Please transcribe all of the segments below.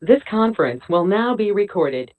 This conference will now be recorded.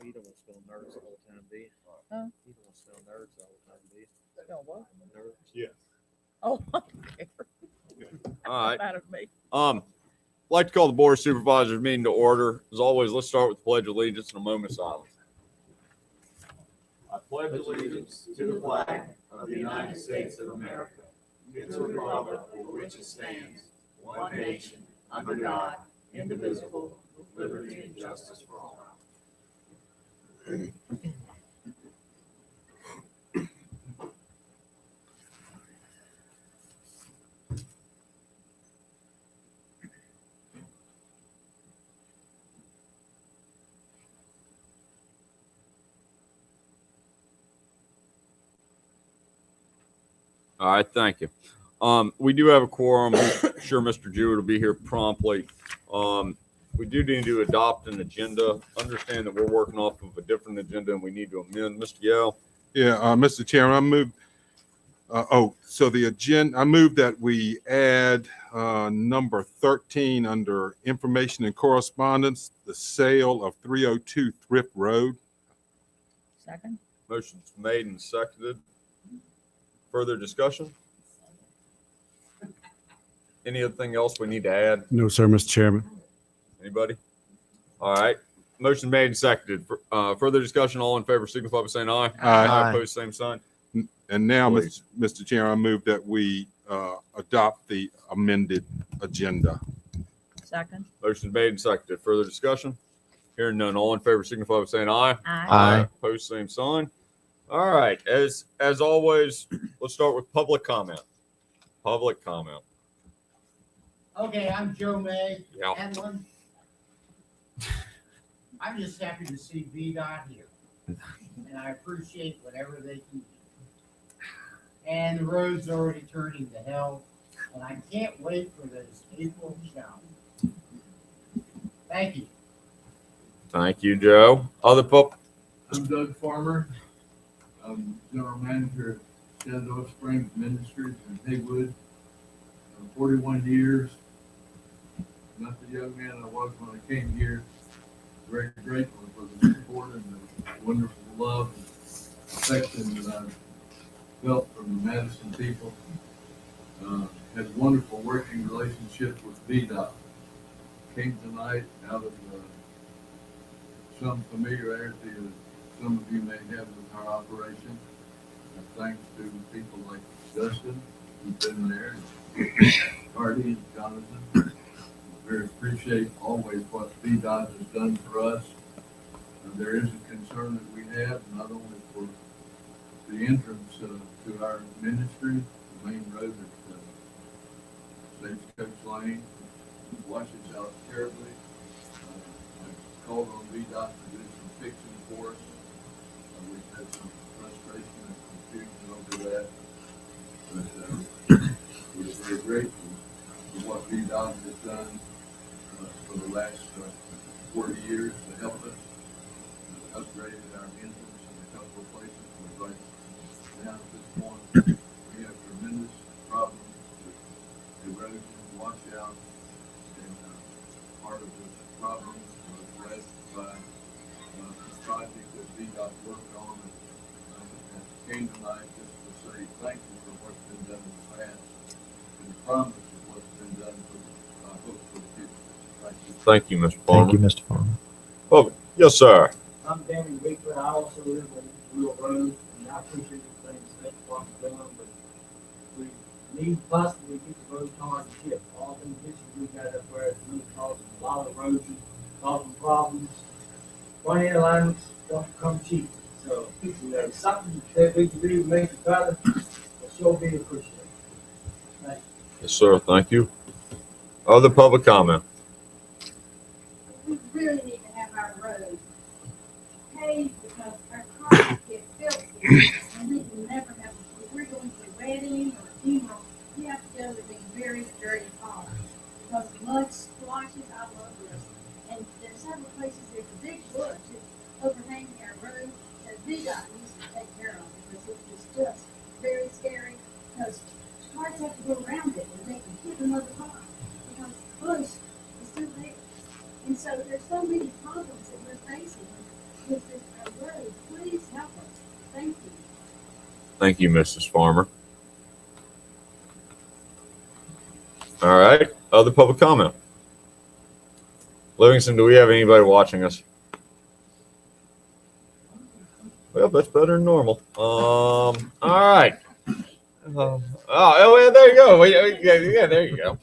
He don't want to spell nerds the whole time, do you? Huh? He don't want to spell nerds the whole time, do you? Spell what? Nerds. Yes. Oh, okay. All right. Matter to me. I'd like to call the Board of Supervisors meeting to order. As always, let's start with the Pledge of Allegiance and a moment of silence. I pledge allegiance to the flag of the United States of America, and to the republic for which it stands, one nation, under God, indivisible, with liberty and justice for all. All right, thank you. We do have a quorum. I'm sure Mr. Jewett will be here promptly. We do need to adopt an agenda. Understand that we're working off of a different agenda and we need to amend. Mr. Yell? Yeah, Mr. Chairman, I move. So the agenda, I move that we add number 13 under information and correspondence, the sale of 302 Thrift Road. Second? Motion's made and seconded. Further discussion? Anything else we need to add? No, sir, Mr. Chairman. Anybody? All right. Motion made and seconded. Further discussion, all in favor signify by saying aye. Aye. Opposed, same sign. And now, Please. Mr. Chairman, I move that we adopt the amended agenda. Second? Motion made and seconded. Further discussion? Hearing none, all in favor signify by saying aye. Aye. Opposed, same sign. All right. As always, let's start with public comment. Public comment. Okay, I'm Joe May. Yeah. Edlin. I'm just happy to see VDOT here. And I appreciate whatever they can do. And the road's already turning to hell. And I can't wait for those April showers. Thank you. Thank you, Joe. Other I'm Doug Farmer. I'm General Manager at Shenandoah Springs Ministries in Haywood. 41 years. Not the young man I was when I came here. Very grateful for the support and the wonderful love and affection that I've felt from the Madison people. Had a wonderful working relationship with VDOT. Came tonight out of some familiarity that some of you may have with our operation. Thanks to people like Dustin, who's been there, Hardy and Jonathan. Very appreciate always what VDOT has done for us. There is a concern that we have, not only for the entrance to our ministry, the main road at Stagecoach Lane, washes out terribly. I called on VDOT to do some fixing for us. We've had some frustration and confusion over that. But we're very grateful for what VDOT has done for the last 40 years to help us. Upgraded our entrance in a couple of places. We're right now at this point. We have tremendous problems with erosion, washout, and part of the problem was led by a project that VDOT worked on and came tonight just to say thank you for what's been done in the past and promise of what's been done for I hope for the future. Thank you, Mr. Farmer. Thank you, Mr. Farmer. Oh, yes, sir. I'm Danny Bigfoot. I also live on Wheel Road, and I appreciate the things that Fox done, but we need possibly get the road tar and chip. All them ditches we got up there is really causing a lot of erosion, causing problems. One end alignments don't come cheap, so something that we can do to make it better will sure be appreciated. Thank you. Yes, sir. Thank you. Other public comment. We really need to have our roads paved because our cars get filthy and we can never have, if we're going to a wedding or a funeral, we have to go with these very dirty cars. Because mud splashes all over us. And there's several places, there's a big bush that's overhanging our road that VDOT needs to take care of because it's just very scary because cars have to go around it and they can hit another car because the bush is still there. And so there's so many problems that we're facing with this Thank you, Mrs. Farmer. All right. Other public comment? Livingston, do we have anybody watching us? Well, that's better than normal. All right. Yeah, there you go. Yeah, there you go.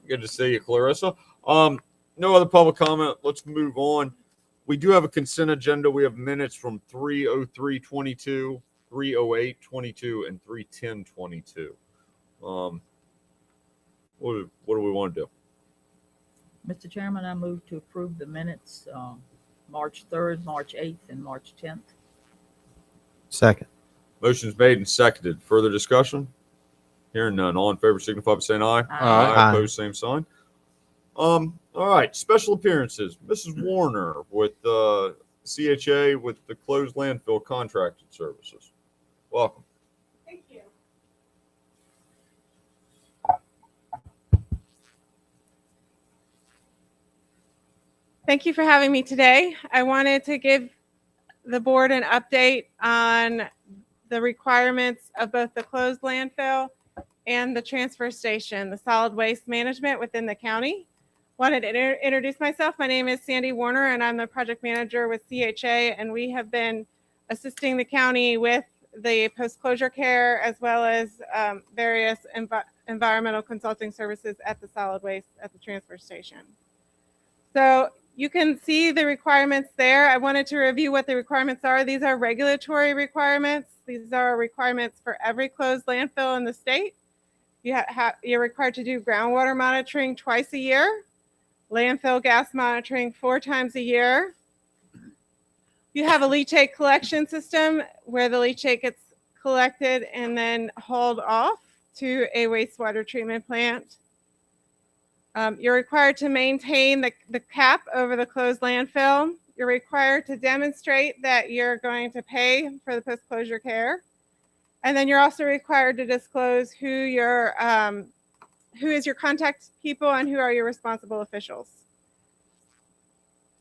Good to see you, Clarissa. No other public comment. Let's move on. We do have a consent agenda. We have minutes from 3:03:22, 3:08:22, and 3:10:22. What do we want to do? Mr. Chairman, I move to approve the minutes, March 3rd, March 8th, and March 10th. Second. Motion's made and seconded. Further discussion? Hearing none. All in favor signify by saying aye. Aye. Opposed, same sign. All right. Special appearances. Mrs. Warner with CHA with the closed landfill contracted services. Welcome. Thank you. Thank you for having me today. I wanted to give the board an update on the requirements of both the closed landfill and the transfer station, the solid waste management within the county. Wanted to introduce myself. My name is Sandy Warner, and I'm the project manager with CHA, and we have been assisting the county with the post-closure care as well as various environmental consulting services at the solid waste at the transfer station. So you can see the requirements there. I wanted to review what the requirements are. These are regulatory requirements. These are requirements for every closed landfill in the state. You're required to do groundwater monitoring twice a year, landfill gas monitoring 4 times a year. You have a leachate collection system where the leachate gets collected and then hauled off to a wastewater treatment plant. You're required to maintain the cap over the closed landfill. You're required to demonstrate that you're going to pay for the post-closure care. And then you're also required to disclose who is your contact people and who are your responsible officials.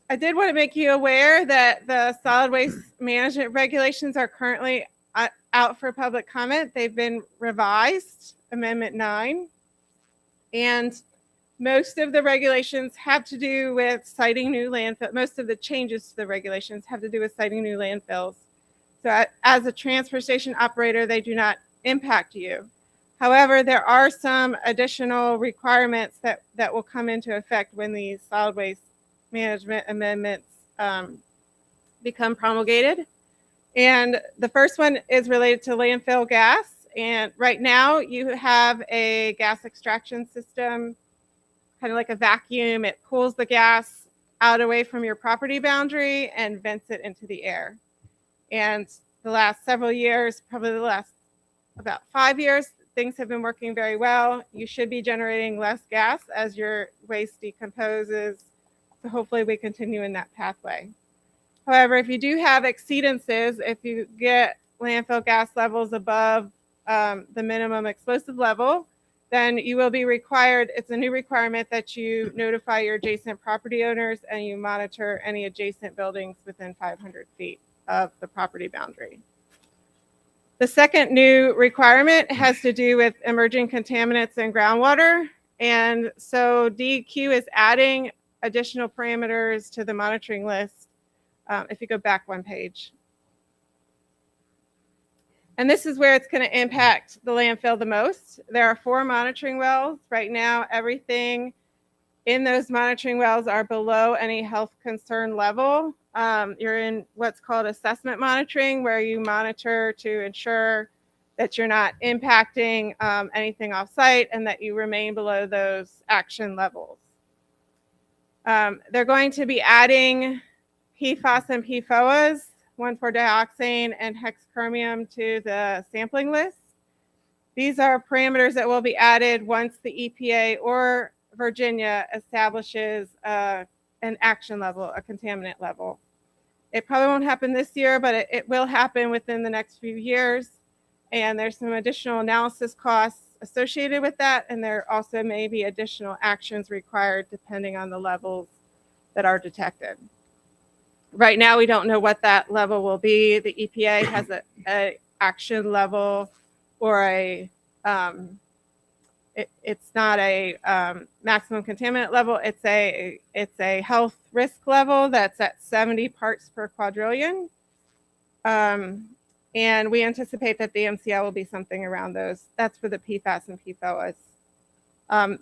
I did want to make you aware that the solid waste management regulations are currently out for public comment. They've been revised, Amendment 9. And most of the regulations have to do with siting new landfills. Most of the changes to the regulations have to do with siting new landfills. So as a transfer station operator, they do not impact you. However, there are some additional requirements that will come into effect when these solid waste management amendments become promulgated. And the first one is related to landfill gas. And right now you have a gas extraction system, kind of like a vacuum. It pulls the gas out away from your property boundary and vents it into the air. And the last several years, probably the last about 5 years, things have been working very well. You should be generating less gas as your waste decomposes. So hopefully we continue in that pathway. However, if you do have exceedances, if you get landfill gas levels above the minimum explosive level, then you will be required, it's a new requirement that you notify your adjacent property owners and you monitor any adjacent buildings within 500 feet of the property boundary. The second new requirement has to do with emerging contaminants in groundwater. And so DEQ is adding additional parameters to the monitoring list. If you go back one page. And this is where it's going to impact the landfill the most. There are 4 monitoring wells. Right now, everything in those monitoring wells are below any health concern level. You're in what's called assessment monitoring, where you monitor to ensure that you're not impacting anything off-site and that you remain below those action levels. They're going to be adding PFAS and PFOAs, 1,4-dioxane and hexchromium to the sampling list. These are parameters that will be added once the EPA or Virginia establishes an action level, a contaminant level. It probably won't happen this year, but it will happen within the next few years. And there's some additional analysis costs associated with that. And there also may be additional actions required depending on the levels that are detected. Right now, we don't know what that level will be. The EPA has action level or it's not a maximum contaminant level. It's a health risk level that's at 70 parts per quadrillion. And we anticipate that the MCL will be something around those. That's for the PFAS and PFOAs.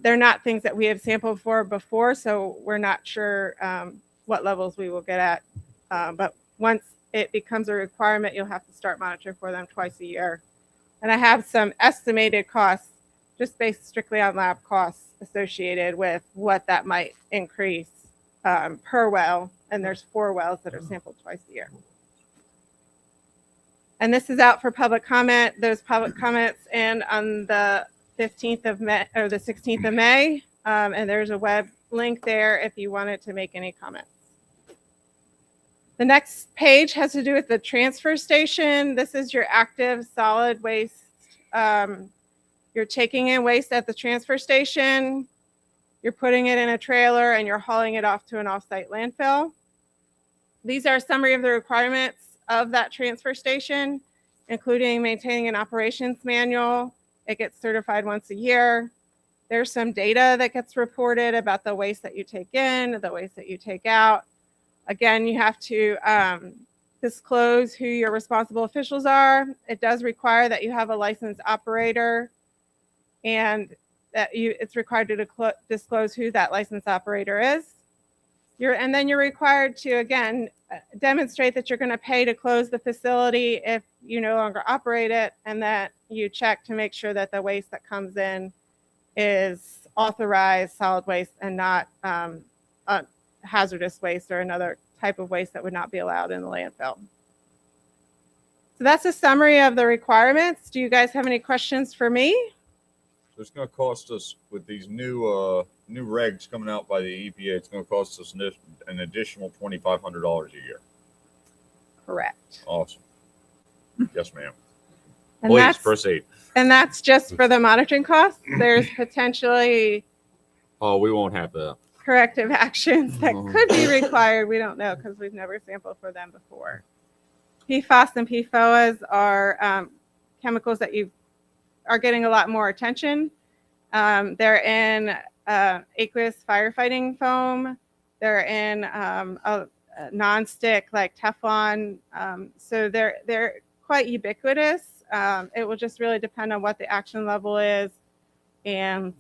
They're not things that we have sampled for before, so we're not sure what levels we will get at. But once it becomes a requirement, you'll have to start monitoring for them twice a year. And I have some estimated costs just based strictly on lab costs associated with what that might increase per well. And there's 4 wells that are sampled twice a year. And this is out for public comment. Those public comments end on the 15th of May or the 16th of May. And there's a web link there if you wanted to make any comments. The next page has to do with the transfer station. This is your active solid waste. You're taking in waste at the transfer station. You're putting it in a trailer and you're hauling it off to an offsite landfill. These are a summary of the requirements of that transfer station, including maintaining an operations manual. It gets certified once a year. There's some data that gets reported about the waste that you take in, the waste that you take out. Again, you have to disclose who your responsible officials are. It does require that you have a licensed operator, and that it's required to disclose who that licensed operator is. And then you're required to, again, demonstrate that you're going to pay to close the facility if you no longer operate it, and that you check to make sure that the waste that comes in is authorized solid waste and not hazardous waste or another type of waste that would not be allowed in the landfill. So that's a summary of the requirements. Do you guys have any questions for me? So it's going to cost us with these new regs coming out by the EPA. It's going to cost us an additional $2,500 a year. Correct. Awesome. Yes, ma'am. And Please that's, proceed. and that's just for the monitoring costs. There's potentially Oh, we won't have that. corrective actions that could be required. We don't know because we've never sampled for them before. PFAS and PFOAs are chemicals that you are getting a lot more attention. They're in aqueous firefighting foam. They're in a non-stick like Teflon. So they're quite ubiquitous. It will just really depend on what the action level is and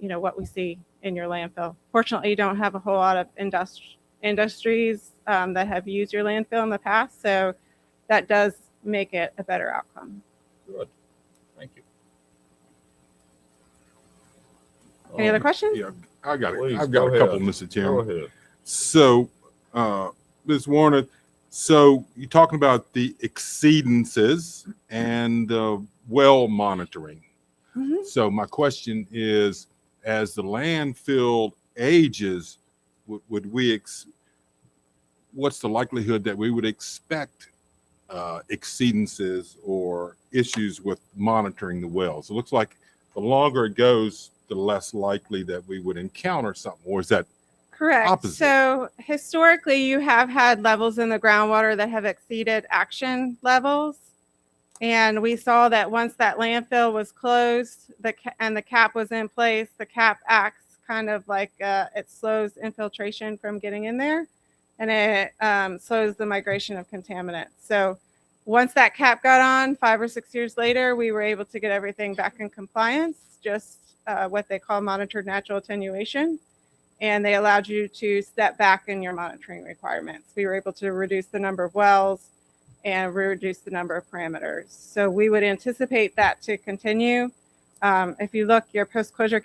what we see in your landfill. Fortunately, you don't have a whole lot of industries that have used your landfill in the past, so that does make it a better outcome. Good. Thank you. Any other questions? Yeah, I got it. Please, I've got go a couple, ahead. Mr. Go Chairman. ahead. So, Ms. Warner, so you're talking about the exceedances and well monitoring. Mhm. So my question is, as the landfill ages, would we what's the likelihood that we would expect exceedances or issues with monitoring the wells? It looks like the longer it goes, the less likely that we would encounter something. Or is that Correct. opposite? So historically, you have had levels in the groundwater that have exceeded action levels. And we saw that once that landfill was closed and the cap was in place, the cap acts kind of like it slows infiltration from getting in there, and it slows the migration of contaminants. So once that cap got on, 5 or 6 years later, we were able to get everything back in compliance, just what they call monitored natural attenuation. And they allowed you to step back in your monitoring requirements. We were able to reduce the number of wells and reduce the number of parameters. So we would anticipate that to continue. If you look, your post-closure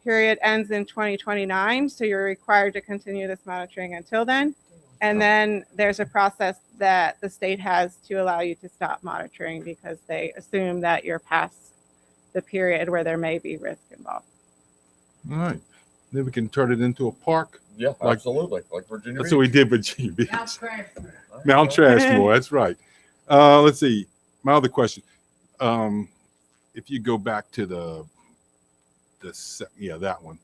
period ends in 2029, so you're required to continue this monitoring until then. And then there's a process that the state has to allow you to stop monitoring because they assume that you're past the period where there may be risk involved. all right? Then we can turn it into a park. Yeah, Like- absolutely. Like Virginia That's what we Beach. did with Virginia Beach. Now trash. Mount Trashmore, that's right. Let's see. My other question. If you go back to that one.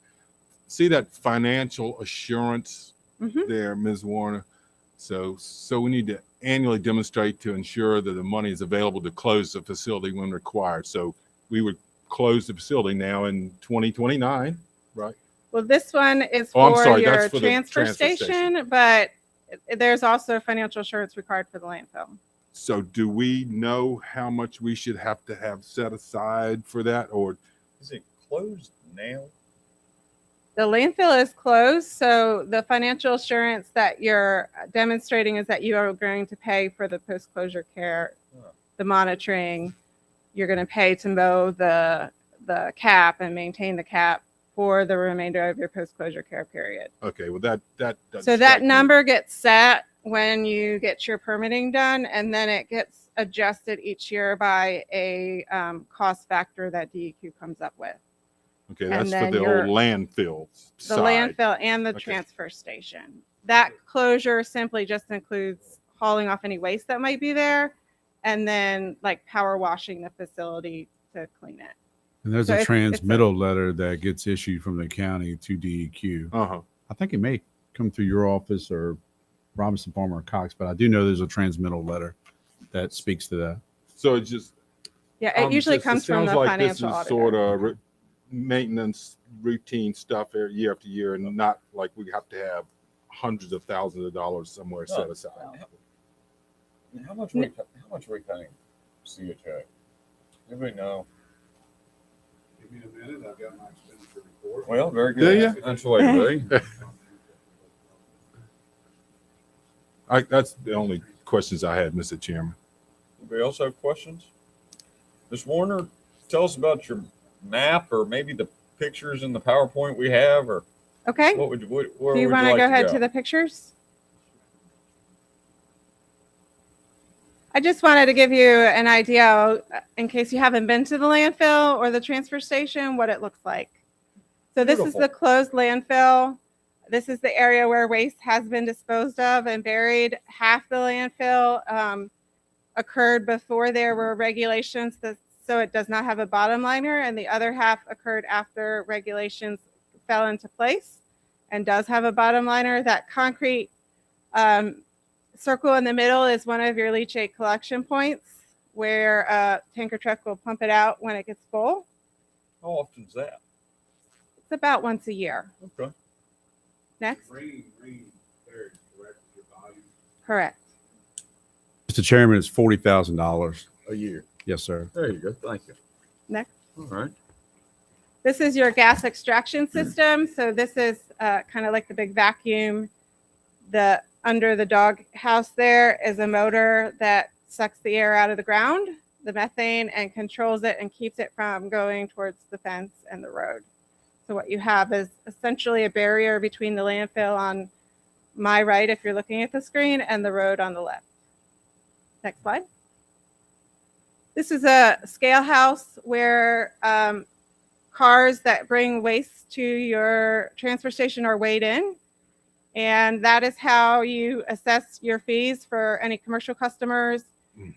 See that financial assurance Mhm. there, Ms. Warner? So we need to annually demonstrate to ensure that the money is available to close the facility when required. So we would close the facility now in 2029, right? Well, this one is Oh, I'm for sorry, your that's for the transfer transfer station, but there's also financial assurance required for the landfill. So do we know how much we should have to have set aside for that, or Is it closed now? The landfill is closed, so the financial assurance that you're demonstrating is that you are going to pay for the post-closure care, the monitoring. You're going to pay to mow the cap and maintain the cap for the remainder of your post-closure care period. okay, well that doesn't So strike that me. number gets set when you get your permitting done, and then it gets adjusted each year by a cost factor that DEQ comes up with. Okay, and that's for then the your- old landfill The side. landfill and the Okay. transfer station. That closure simply just includes hauling off any waste that might be there, and then like power washing the facility to clean it. And there's So a it's a- transmittal letter that gets issued from the county to DEQ. Uh-huh. I think it may come through your office or Robinson Farmer or Cox, but I do know there's a transmittal letter that speaks to that. So it's just Yeah, it usually comes from sounds the like financial this is auditor. sort of maintenance routine stuff year after year, and not like we have to have hundreds of thousands of dollars somewhere set aside. How much are we paying CHA? Anybody know? Give me a minute, I've got my expenditure report. Well, very Do good. ya? That's the way to be. That's the only questions I had, Mr. Chairman. Anybody else have questions? Ms. Warner, tell us about your map, or maybe the pictures in the PowerPoint we have, or Okay, what would you, where do would you you want to like go ahead go? to the pictures? I just wanted to give you an idea, in case you haven't been to the landfill or the transfer station, what it looks like. So this is Beautiful. the closed landfill. This is the area where waste has been disposed of and buried. Half the landfill occurred before there were regulations, so it does not have a bottom liner, and the other half occurred after regulations fell into place and does have a bottom liner. That concrete circle in the middle is one of your leachate collection points, where a tanker truck will pump it out when it gets full. How often is that? It's about once a year. Okay. Next. Rain varies, correct, your volume? Correct. Mr. Chairman, it's $40,000. A year. Yes, sir. There you go. Thank you. Next. All right. This is your gas extraction system. So this is kind of like the big vacuum. The under the dog house there is a motor that sucks the air out of the ground, the methane, and controls it and keeps it from going towards the fence and the road. So what you have is essentially a barrier between the landfill on my right, if you're looking at the screen, and the road on the left. Next slide. This is a scale house where cars that bring waste to your transfer station are weighed in. And that is how you assess your fees for any commercial customers.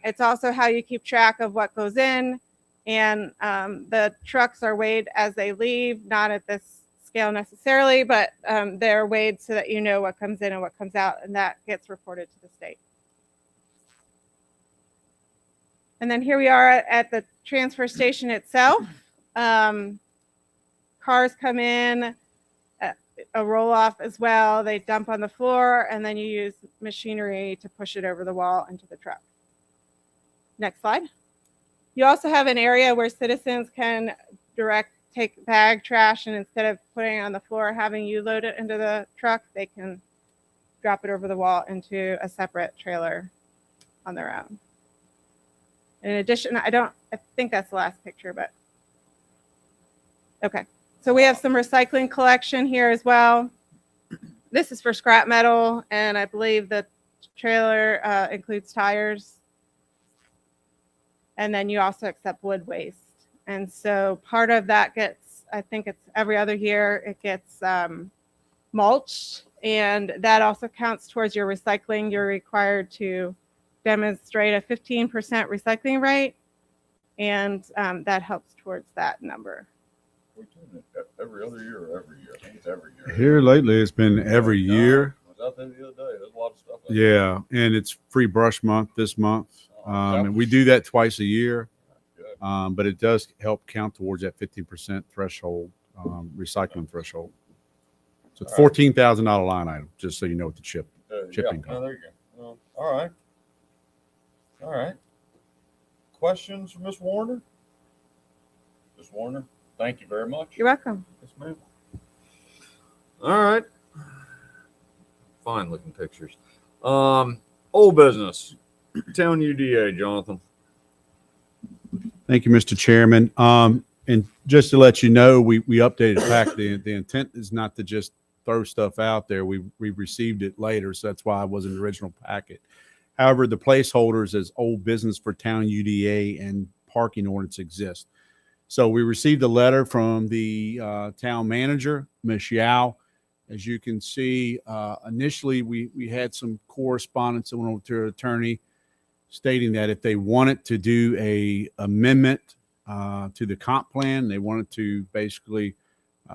It's also how you keep track of what goes in. And the trucks are weighed as they leave, not at this scale necessarily, but they're weighed so that you know what comes in and what comes out, and that gets reported to the state. And then here we are at the transfer station itself. Cars come in, a roll off as well. They dump on the floor, and then you use machinery to push it over the wall into the truck. Next slide. You also have an area where citizens can take bag trash, and instead of putting it on the floor, having you load it into the truck, they can drop it over the wall into a separate trailer on their own. In addition, I think that's the last picture, but okay. So we have some recycling collection here as well. This is for scrap metal, and I believe the trailer includes tires. And then you also accept wood waste. And so part of that gets, I think it's every other year, it gets mulched, and that also counts towards your recycling. You're required to demonstrate a 15% recycling rate, and that helps towards that number. We're doing it every other year or every year? I think it's every year. Here lately, it's been every year. I was out there the other day. There's a lot of stuff Yeah, and it's free brush month this month. And we do that twice a year. Good. But it does help count towards that 15% threshold, recycling threshold. So it's All right. $14,000 line item, just so you know what the shipping Yeah, cost. there you go. All right. All right. Questions for Ms. Warner? Ms. Warner, thank you very much. You're welcome. Yes, ma'am. All right. Fine looking pictures. Old business. Town UDA, Jonathan. Thank you, Mr. Chairman. And just to let you know, we updated the pack. The intent is not to just throw stuff out there. We received it later, so that's why it wasn't the original packet. However, the placeholders as old business for town UDA and parking ordinance exist. So we received a letter from the town manager, Ms. Yao. As you can see, initially we had some correspondence that went over to her attorney stating that if they wanted to do a amendment to the comp plan, they wanted to basically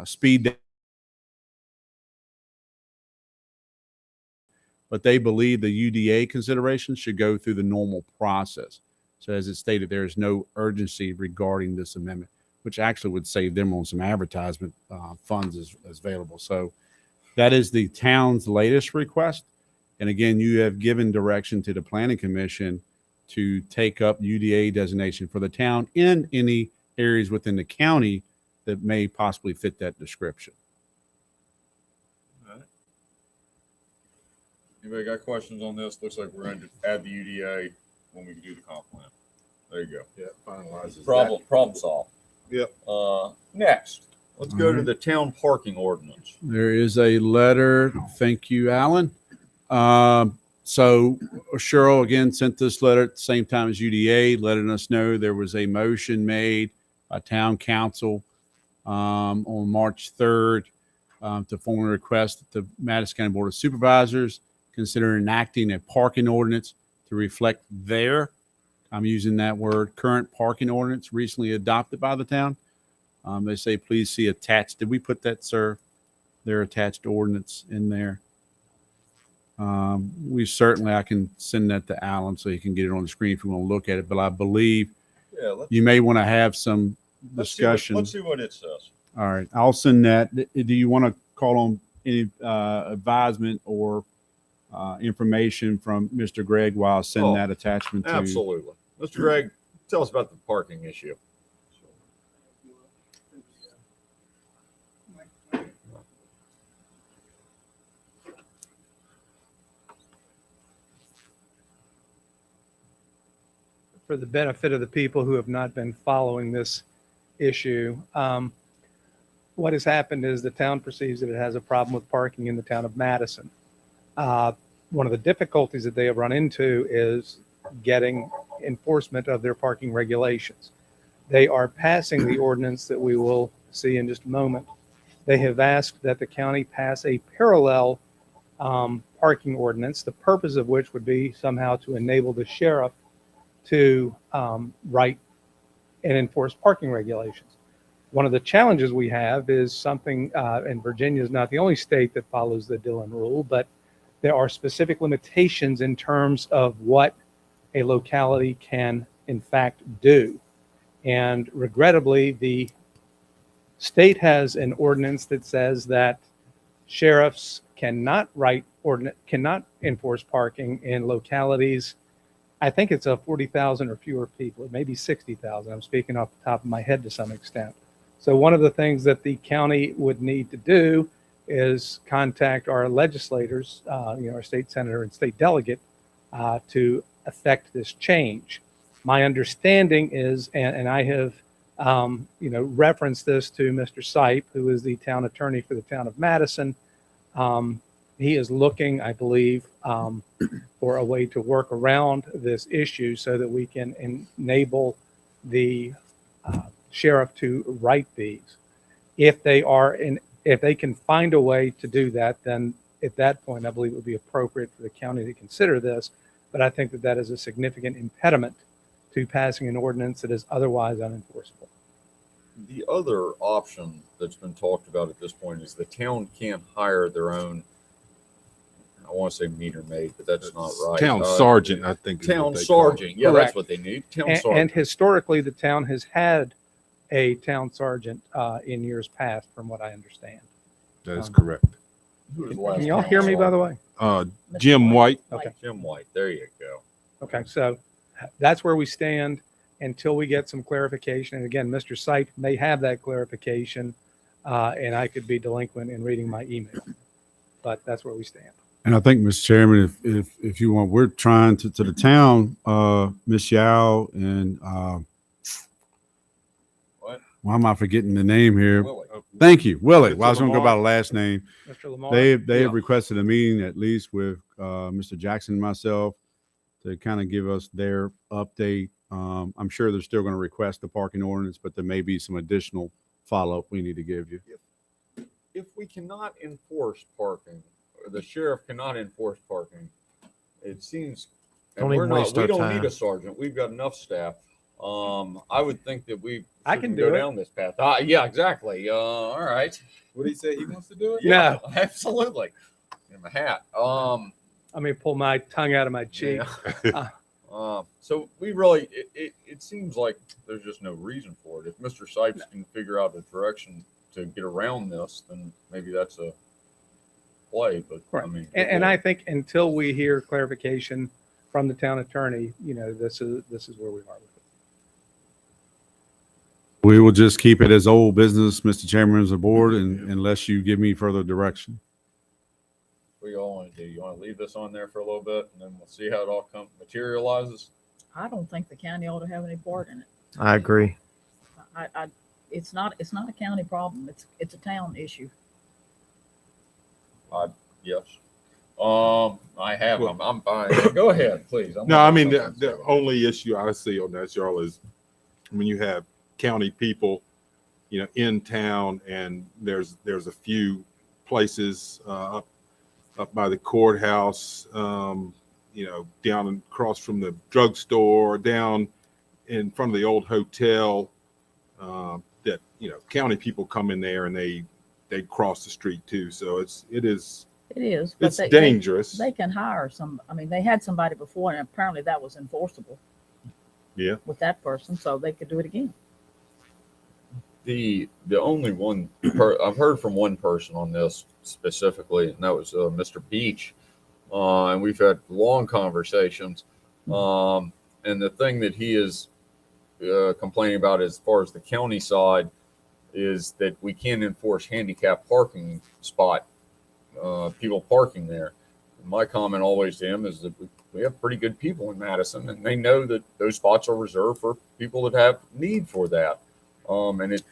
speed that. But they believe the UDA consideration should go through the normal process. So as it stated, there is no urgency regarding this amendment, which actually would save them on some advertisement funds as available. So that is the town's latest request. And again, you have given direction to the Planning Commission to take up UDA designation for the town in any areas within the county that may possibly fit that description. All right. Anybody got questions on this? Looks like we're going to add the UDA when we do the comp plan. There you go. Yeah, finalizes Problem solved. Yep. Next, let's go All to right. the town parking ordinance. There is a letter. Thank you, Alan. So Cheryl again sent this letter at the same time as UDA, letting us know there was a motion made by town council on March 3rd to formally request that the Madison County Board of Supervisors consider enacting a parking ordinance to reflect their, I'm using that word, current parking ordinance recently adopted by the town. They say, please see attached. Did we put that, sir? Their attached ordinance in there. I can send that to Alan so he can get it on the screen if you want to look at it. But I believe you may want to have some discussion. Let's see what it says. All right, I'll send that. Do you want to call on any advisement or information from Mr. Gregg while I send that attachment to? Absolutely. Mr. Gregg, tell us about the parking issue. For the benefit of the people who have not been following this issue, what has happened is the town perceives that it has a problem with parking in the town of Madison. One of the difficulties that they have run into is getting enforcement of their parking regulations. They are passing the ordinance that we will see in just a moment. They have asked that the county pass a parallel parking ordinance, the purpose of which would be somehow to enable the sheriff to write and enforce parking regulations. One of the challenges we have is something, and Virginia is not the only state that follows the Dillon rule, but there are specific limitations in terms of what a locality can in fact do. And regrettably, the state has an ordinance that says that sheriffs cannot cannot enforce parking in localities. I think it's 40,000 or fewer people. It may be 60,000. I'm speaking off the top of my head to some extent. So one of the things that the county would need to do is contact our legislators, our state senator and state delegate, to affect this change. My understanding is, and I have, referenced this to Mr. Sipe, who is the town attorney for the town of Madison. He is looking, I believe, for a way to work around this issue so that we can enable the sheriff to write these. If they can find a way to do that, then at that point, I believe it would be appropriate for the county to consider this. But I think that that is a significant impediment to passing an ordinance that is otherwise unenforceable. The other option that's been talked about at this point is the town can't hire their own, want to say meter maid, but that's not right. Town sergeant, I think. is what Town they call it. sergeant. Yeah, Correct. that's what they need. Town And sergeant. historically, the town has had a town sergeant in years past, from what I understand. That is correct. Who was the last Can y'all town hear me, by the sergeant? way? Jim White. Okay. Jim White. There you go. Okay, so that's where we stand until we get some clarification. And again, Mr. Sipe may have that clarification, and I could be delinquent in reading my email. But that's where we stand. And I think, Mr. Chairman, if you want, we're trying to the town, Ms. Yao and, What? why am I forgetting the name here? Willie. Thank you, Willie. Well, I was Mr. going to go by Lamar. the last name. Mr. Lamar? They Yeah. have requested a meeting at least with Mr. Jackson and myself to kind of give us their update. I'm sure they're still going to request the parking ordinance, but there may be some additional follow-up we need to give you. If we cannot enforce parking, or the sheriff cannot enforce parking, it seems, and Don't even waste we our don't time. need a sergeant. We've got enough staff. I would think that we I can shouldn't do go it. down this path. Yeah, exactly. All right. What did he say? He wants to do it? Yeah, absolutely. In my hat. I may pull my tongue out of my cheek. Yeah. So we really, it seems like there's just no reason for it. If Mr. Sipes can figure out a direction to get around this, then maybe that's a play. But I Right. mean, And I think until we hear clarification from the town attorney, this is where we are with it. We will just keep it as old business, Mr. Chairman, as a board, and unless you give me further direction. what do you all want to do? You want to leave this on there for a little bit, and then we'll see how it all materializes. I don't think the county ought to have any part in it. I agree. It's not a county problem. It's a town issue. Yes. I have. I'm fine. Go ahead, please. No, I mean, the only issue I see on that, Charles, is when you have county people, in town, and there's a few places up by the courthouse, down across from the drugstore, down in front of the old hotel, that county people come in there and they cross the street too. So it is But it's dangerous. They can hire some. I mean, they had somebody before, and apparently that was enforceable. Yeah. With that person, so they could do it again. The only one I've heard from one person on this specifically, and that was Mr. Beach, and we've had long conversations. And the thing that he is complaining about, as far as the county side, is that we can't enforce handicap parking spot people parking there. And my comment always to him is that we have pretty good people in Madison, and they know that those spots are reserved for people that have need for that. And it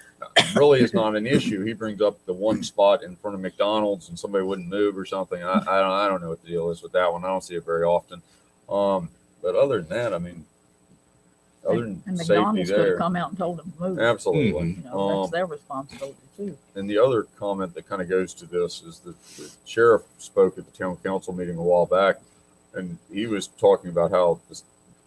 really is not an issue. He brings up the one spot in front of McDonald's and somebody wouldn't move or something. I don't know what the deal is with that one. I don't see it very often. But other than that, I mean, other than And safety McDonald's could have there, come out and told them to move. absolutely. That's their responsibility too. And the other comment that kind of goes to this is that the sheriff spoke at the town council meeting a while back, and he was talking about how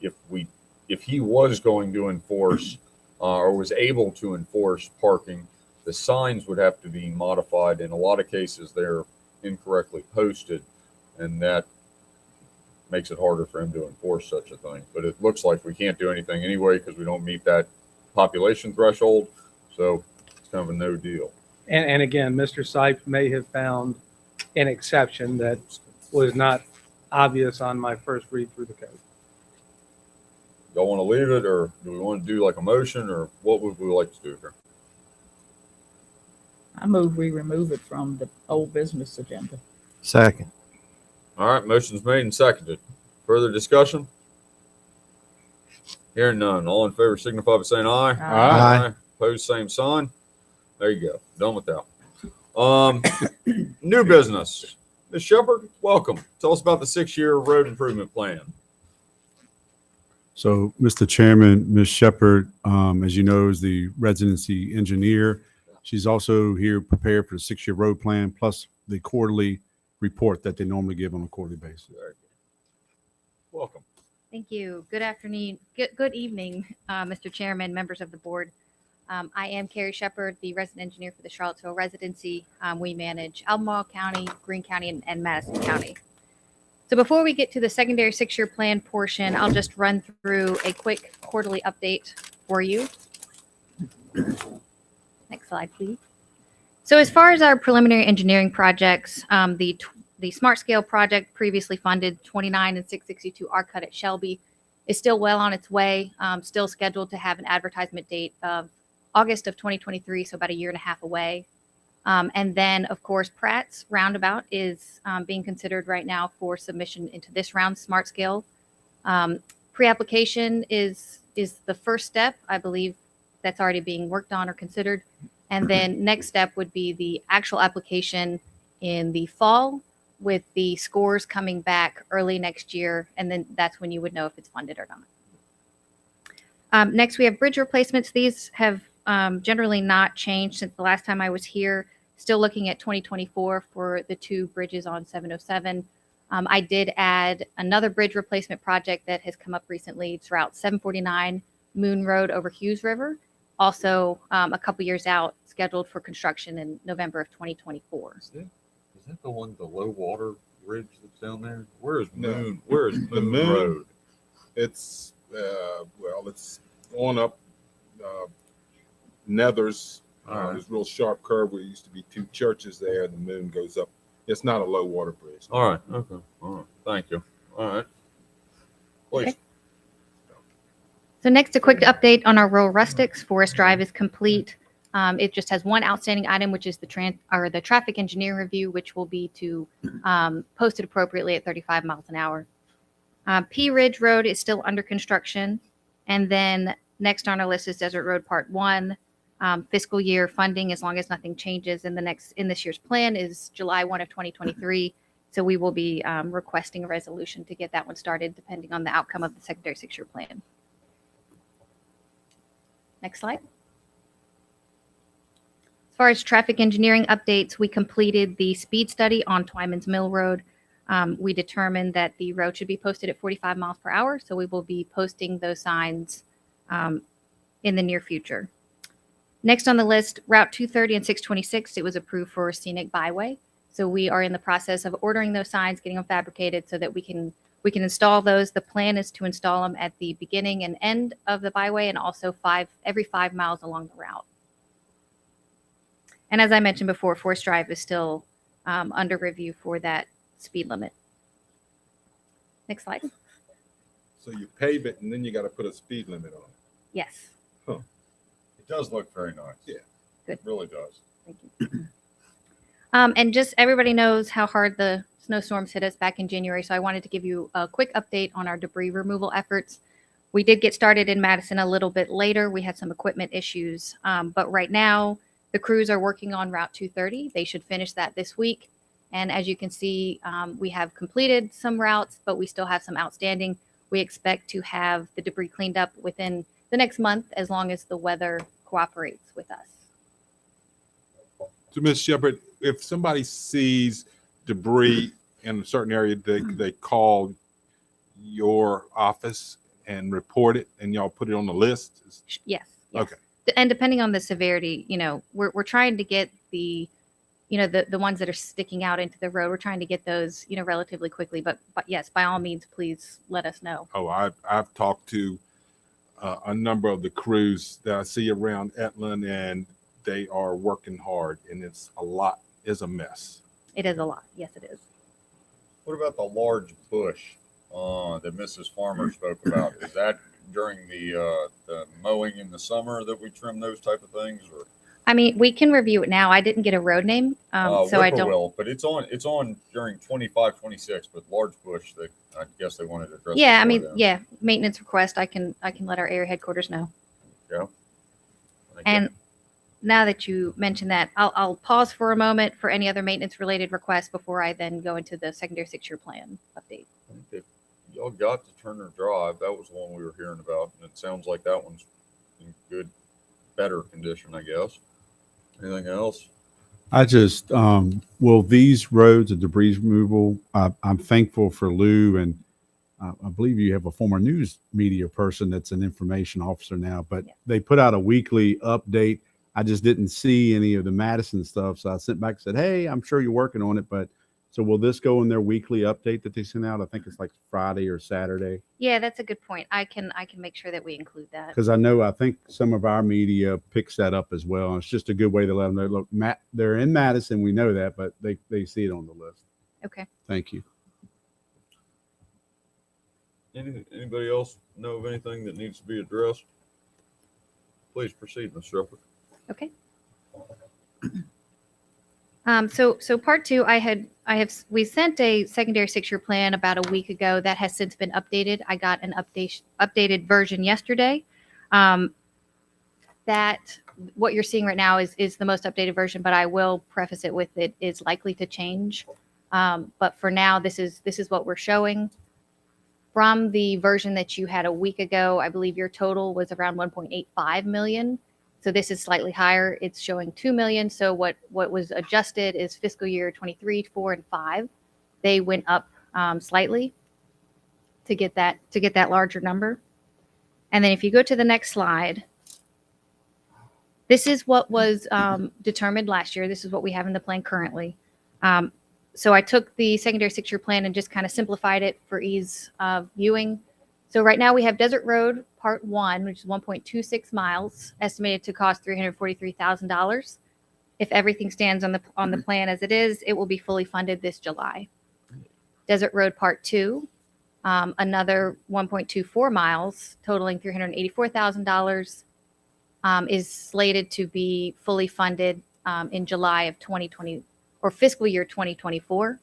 if he was going to enforce or was able to enforce parking, the signs would have to be modified. In a lot of cases, they're incorrectly posted, and that makes it harder for him to enforce such a thing. But it looks like we can't do anything anyway because we don't meet that population threshold. So it's kind of a no deal. And again, Mr. Sipes may have found an exception that was not obvious on my first read through the code. Y'all want to leave it, or do we want to do like a motion, or what would we like to do here? I move we remove it from the old business agenda. Second. All right, motion's made and seconded. Further discussion? Hearing none. All in favor signify by saying aye. Aye. Opposed, same sign. There you go. Done with that. New business. Ms. Shepherd, welcome. Tell us about the 6-year road improvement plan. So, Mr. Chairman, Ms. Shepherd, as you know, is the residency engineer. She's also here prepared for the 6-year road plan, plus the quarterly report that they normally give on a quarterly basis. Welcome. Thank you. Good afternoon. Good evening, Mr. Chairman, members of the board. I am Carrie Shepherd, the resident engineer for the Charlottesville residency. We manage Albemarle County, Greene County, and Madison County. So before we get to the secondary 6-year plan portion, I'll just run through a quick quarterly update for you. Next slide, please. So as far as our preliminary engineering projects, the Smart Scale project previously funded 29 and 662 Arcut at Shelby is still well on its way, still scheduled to have an advertisement date of August of 2023, so about a year and a half away. And then, of course, Pratt's Roundabout is being considered right now for submission into this round Smart Scale. Pre-application is the first step. I believe that's already being worked on or considered. And then next step would be the actual application in the fall with the scores coming back early next year. And then that's when you would know if it's funded or not. Next, we have bridge replacements. These have generally not changed since the last time I was here. Still looking at 2024 for the 2 bridges on 707. I did add another bridge replacement project that has come up recently. It's Route 749 Moon Road over Hughes River. Also a couple years out, scheduled for construction in November of 2024. Is that the one, the low water bridge that's down there? Where is No. Moon? Where is The Moon Moon? Road? It's, it's going up Nethers. All right. There's a real sharp curve where there used to be 2 churches there, and the Moon goes up. It's not a low water bridge. All right. Okay. All right. Thank you. All right. Please. Okay. So next, a quick update on our rural rustics. Forest Drive is complete. It just has one outstanding item, which is the traffic engineering review, which will be to post it appropriately at 35 miles an hour. P Ridge Road is still under construction. And then next on our list is Desert Road Part 1. Fiscal year funding, as long as nothing changes in this year's plan, is July 1 of 2023. So we will be requesting a resolution to get that one started, depending on the outcome of the secondary 6-year plan. Next slide. As far as traffic engineering updates, we completed the speed study on Twyman's Mill Road. We determined that the road should be posted at 45 miles per hour, so we will be posting those signs in the near future. Next on the list, Route 230 and 626, it was approved for a scenic byway. So we are in the process of ordering those signs, getting them fabricated so that we can install those. The plan is to install them at the beginning and end of the byway, and also every 5 miles along the route. And as I mentioned before, Forest Drive is still under review for that speed limit. Next slide. So you pave it, and then you got to put a speed limit on it. Yes. It does look very nice. Yeah. Good. It really does. Thank you. And just everybody knows how hard the snowstorms hit us back in January. So I wanted to give you a quick update on our debris removal efforts. We did get started in Madison a little bit later. We had some equipment issues. But right now, the crews are working on Route 230. They should finish that this week. And as you can see, we have completed some routes, but we still have some outstanding. We expect to have the debris cleaned up within the next month, as long as the weather cooperates with us. So, Ms. Shepherd, if somebody sees debris in a certain area, they call your office and report it, and y'all put it on the list? Yes. Okay. And depending on the severity, we're trying to get the ones that are sticking out into the road, we're trying to get those, relatively quickly. But yes, by all means, please let us know. Oh, I've talked to a number of the crews that I see around Etland, and they are working hard, and it's a mess. It is a lot. Yes, it is. What about the large bush that Mrs. Farmer spoke about? Is that during the mowing in the summer that we trim those type of things, or? I mean, we can review it now. I didn't get a road name, so I don't. Whippoorwill, but it's on during 25, 26, but large bush that I guess they wanted to address. Yeah, I before mean, then. yeah, maintenance request. I can let our area headquarters know. Yeah. Thank And you. now that you mentioned that, I'll pause for a moment for any other maintenance related requests before I then go into the secondary 6-year plan update. I think that y'all got to Turner Drive. That was the one we were hearing about, and it sounds like that one's in better condition, I guess. Anything else? I just, will these roads of debris removal, I'm thankful for Lou, and I believe you have a former news media person that's an information officer now, but they put out a weekly update. I just didn't see any of the Madison stuff. So I sent back and said, hey, I'm sure you're working on it, but So will this go in their weekly update that they send out? I think it's like Friday or Saturday. Yeah, that's a good point. I can make sure that we include that. Because I think some of our media picks that up as well. And it's just a good way to let them know, look, Matt, they're in Madison. We know that, but they see it on the list. Okay. Thank you. Anybody else know of anything that needs to be addressed? Please proceed, Ms. Shepherd. Okay. So part two, we sent a secondary 6-year plan about a week ago that has since been updated. I got an updated version yesterday. That what you're seeing right now is the most updated version, but I will preface it with it is likely to change. But for now, this is what we're showing. From the version that you had a week ago, I believe your total was around 1.85 million. So this is slightly higher. It's showing 2 million. So what was adjusted is fiscal year 23, 4, and 5. They went up slightly to get that larger number. And then if you go to the next slide, this is what was determined last year. This is what we have in the plan currently. So I took the secondary 6-year plan and just kind of simplified it for ease of viewing. So right now we have Desert Road Part 1, which is 1.26 miles, estimated to cost $343,000. If everything stands on the plan as it is, it will be fully funded this July. Desert Road Part 2, another 1.24 miles, totaling $384,000, is slated to be fully funded in July of 2020 or fiscal year 2024.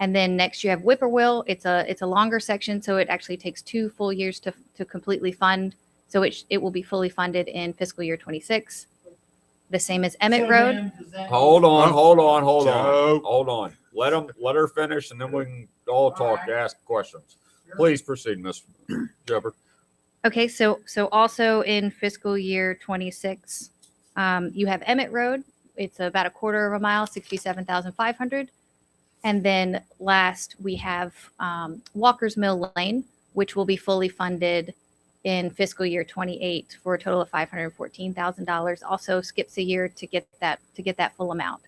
And then next you have Whippoorwill. It's a longer section, so it actually takes 2 full years to completely fund. So it will be fully funded in fiscal year 26. The same as Emmett Road. Hold on. Joe. Let her finish, and then we can all talk, ask questions. Please proceed, Ms. Shepherd. Okay, so also in fiscal year 26, you have Emmett Road. It's about a quarter of a mile, 67,500. And then last we have Walker's Mill Lane, which will be fully funded in fiscal year 28 for a total of $514,000. Also skips a year to get that full amount.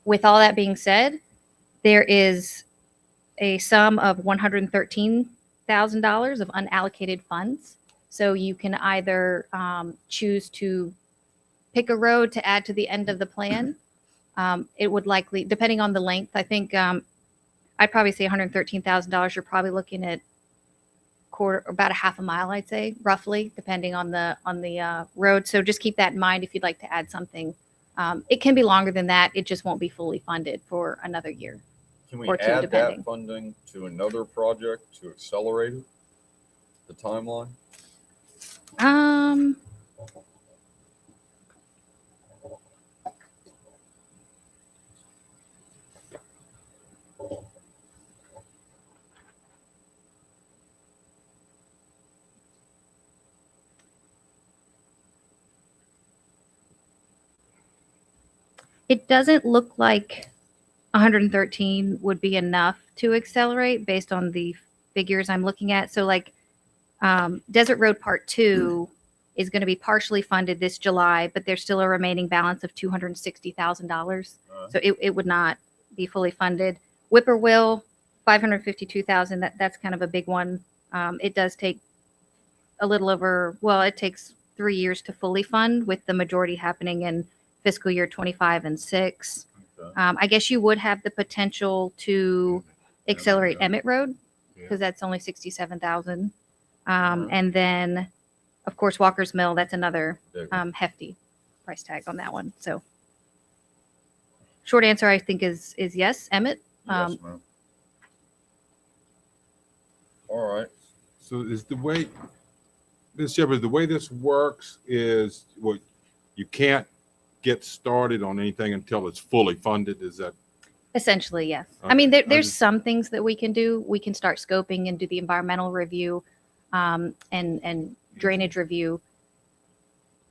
With all that being said, there is a sum of $113,000 of unallocated funds. So you can either choose to pick a road to add to the end of the plan. It would likely, depending on the length, I think I'd probably say $113,000. You're probably looking at about a half a mile, I'd say, roughly, depending on the road. So just keep that in mind if you'd like to add something. It can be longer than that. It just won't be fully funded for another year. Can we or two, add depending. that funding to another project to accelerate it? The timeline? It doesn't look like 113 would be enough to accelerate based on the figures I'm looking at. So like Desert Road Part 2 is going to be partially funded this July, but there's still a remaining balance of $260,000. So it would not be fully funded. Whippoorwill, $552,000. That's kind of a big one. It does take a little over, well, it takes 3 years to fully fund, with the majority happening in fiscal year 25 and 6. I guess you would have the potential to accelerate Emmett Road, because that's only 67,000. And then, of course, Walker's Mill, that's another hefty price tag on that one. So short answer, I think, is yes, Emmett. Yes, ma'am. All right. So is the way, Ms. Shepherd, the way this works is, well, you can't get started on anything until it's fully funded. Is that? Essentially, yes. Okay. I mean, there's some things that we can do. We can start scoping and do the environmental review and drainage review.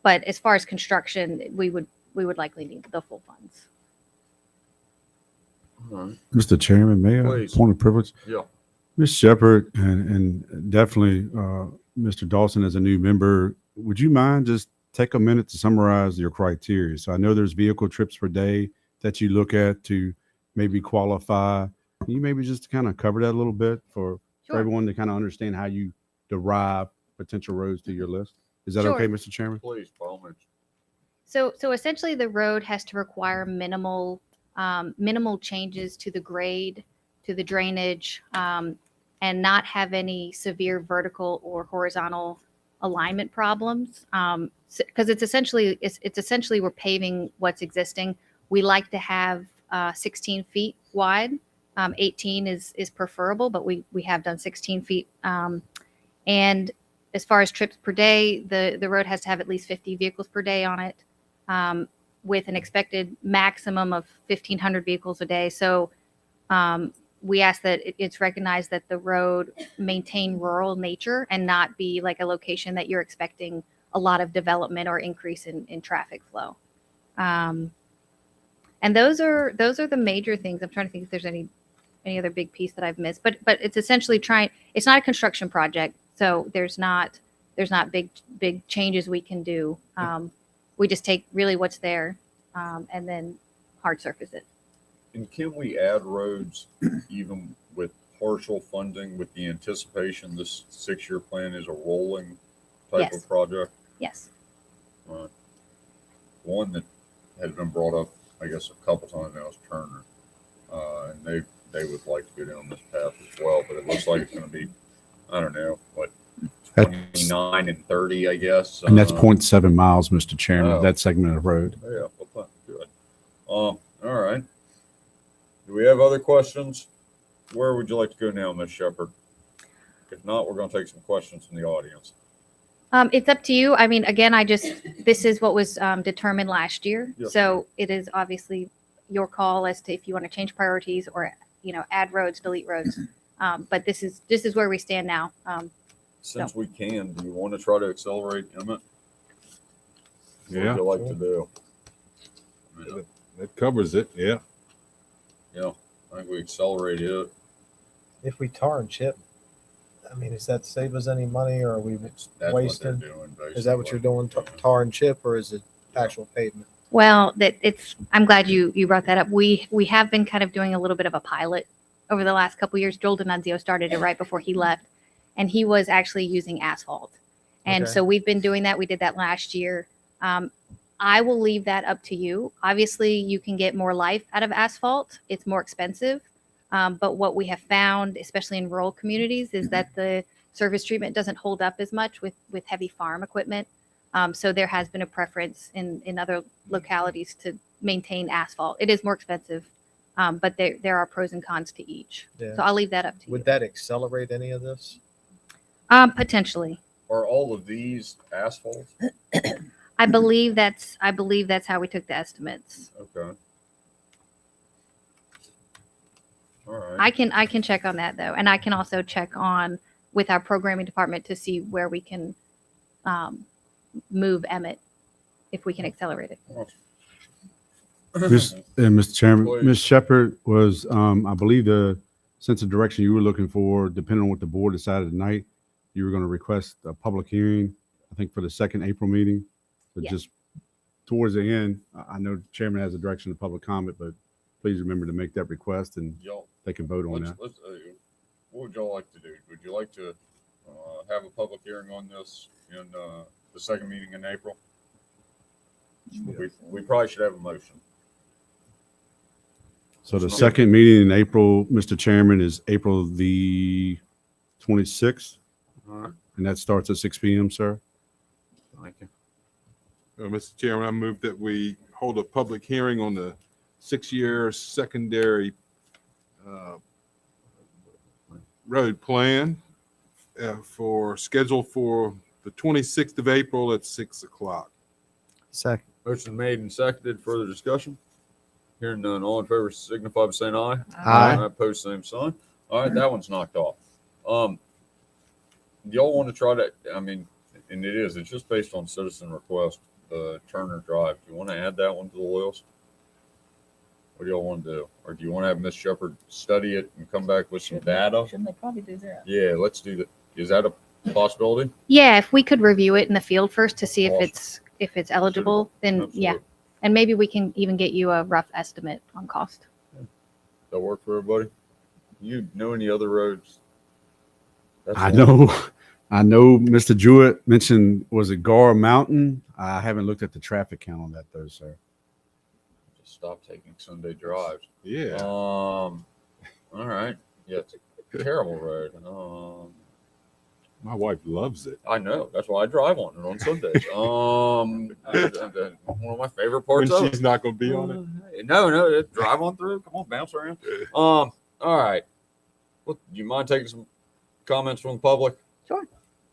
But as far as construction, we would likely need the full funds. All right. Mr. Chairman, may I, Please. point of privilege? Yeah. Ms. Shepherd and definitely Mr. Dawson as a new member, would you mind just take a minute to summarize your criteria? So I know there's vehicle trips per day that you look at to maybe qualify. Can you maybe just kind of cover that a little bit for Sure. everyone to kind of understand how you derive potential roads to your list? Is that Sure. okay, Mr. Chairman? Please, by all means. So essentially, the road has to require minimal changes to the grade, to the drainage, and not have any severe vertical or horizontal alignment problems. Because it's essentially we're paving what's existing. We like to have 16 feet wide. 18 is preferable, but we have done 16 feet. And as far as trips per day, the road has to have at least 50 vehicles per day on it, with an expected maximum of 1,500 vehicles a day. So we ask that it's recognized that the road maintain rural nature and not be like a location that you're expecting a lot of development or increase in traffic flow. And those are the major things. I'm trying to think if there's any other big piece that I've missed, but it's essentially it's not a construction project. So there's not big changes we can do. We just take really what's there, and then hard surface it. And can we add roads even with partial funding, with the anticipation this 6-year plan is a rolling type Yes. of project? Yes. One that has been brought up, I guess, a couple times now is Turner. And they would like to go down this path as well, but it looks like it's going to be, I don't know, what, 29 and 30, I guess. And that's 0.7 miles, Mr. Chairman, Oh. that segment of road. Yeah, well, good. All right. Do we have other questions? Where would you like to go now, Ms. Shepherd? If not, we're going to take some questions from the audience. It's up to you. I mean, again, this is what was determined last year. Yep. So it is obviously your call as to if you want to change priorities or, add roads, delete roads. But this is where we stand now. Since we can, do you want to try to accelerate Emmett? Yeah. What would you like to do? That covers it. Yeah. Yeah, I think we accelerate it. If we tar and chip, I mean, does that save us any money, or are we That's what they're wasted? doing, Is that what you're doing, tar and chip, or is it actual pavement? Well, I'm glad you brought that up. We have been kind of doing a little bit of a pilot over the last couple of years. Joel D'Annunzio started it right before he left, and he was actually using asphalt. And Okay. so we've been doing that. We did that last year. I will leave that up to you. Obviously, you can get more life out of asphalt. It's more expensive. But what we have found, especially in rural communities, is that the surface treatment doesn't hold up as much with heavy farm equipment. So there has been a preference in other localities to maintain asphalt. It is more expensive, but there are pros and cons to each. Yeah. So I'll leave that up to Would that accelerate any of this? you. Potentially. Are all of these asphalt? I believe that's how we took the estimates. Okay. All right. I can check on that though, and I can also check on with our programming department to see where we can move Emmett if we can accelerate it. Mr. Chairman, Please. Ms. Shepherd was, I believe the sense of direction you were looking for, depending on what the board decided tonight, you were going to request a public hearing, I think for the second April meeting. So Yeah. just towards the end, I know the chairman has a direction of public comment, but please remember to make that request and Y'all, they can vote on that. what would y'all like to do? Would you like to have a public hearing on this in the second meeting in April? We probably should have a motion. So the second meeting in April, Mr. Chairman, is April the 26th, All right. and that starts at 6 p.m., sir. Thank you. Mr. Chairman, I move that we hold a public hearing on the 6-year secondary road plan scheduled for the 26th of April at 6 o'clock. Second. Motion made and seconded. Further discussion? Hearing none. All in favor signify by saying aye. Aye. Opposed, same sign. All right, that one's knocked off. Do y'all want to try to, I mean, and it's just based on citizen request, the Turner Drive. Do you want to add that one to the list? What do y'all want to do? Or do you want to have Ms. Shepherd study it and come back with some data? Shouldn't they probably do that? Yeah, let's do that. Is that a possibility? Yeah, if we could review it in the field first to see Awesome. if it's eligible, then yeah. Absolutely. And maybe we can even get you a rough estimate on cost. That work for everybody? You know any other roads? That's I one. know Mr. Jewett mentioned, was it Gar Mountain? I haven't looked at the traffic count on that though, sir. Just stop taking Sunday drives. Yeah. All right. Yeah, it's a terrible road. My wife loves it. I know. That's why I drive on it on Sundays. One of my favorite parts When of she's not going to be on it. No, drive on through. Come on, bounce around. All right. Well, do you mind taking some comments from the public? Sure.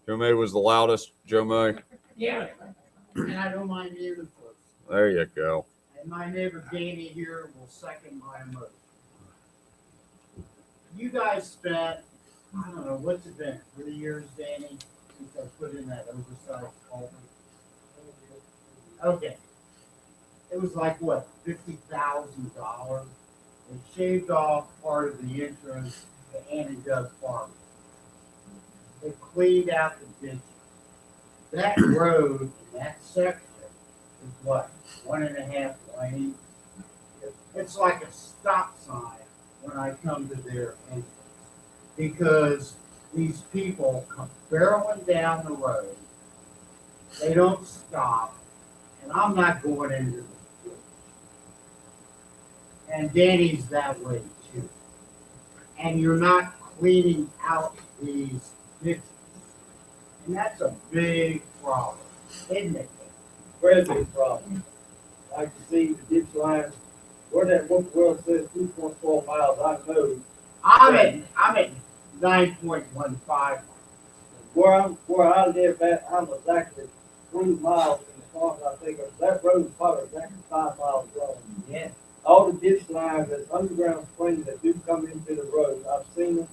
Joe May was the loudest. Joe May. Yeah, and I don't mind being the first. There you go. And my neighbor Danny here will second my motion. You guys spent, I don't know, what's it been, 3 years, Danny, since I put in that oversized culvert? Okay. It was like, what, $50,000? They shaved off part of the entrance to Annie Doug Farm. They cleaned out the ditches. That road, in that section, is what, 1.5 lanes? It's like a stop sign when I come to their entrance. Because these people come barreling down the road. They don't stop. And I'm not going into the ditch. And Danny's that way too. And you're not cleaning out these ditches. And that's a big problem, isn't it? Very big problem. I can see the ditch lines, where that one world says 2.4 miles, I know. I'm at 9.15. Where I live at, I'm exactly 3 miles from the farm. I think of that road probably exactly 5 miles long. Yeah. All the ditch lines, there's underground springs that do come into the road. I've seen them.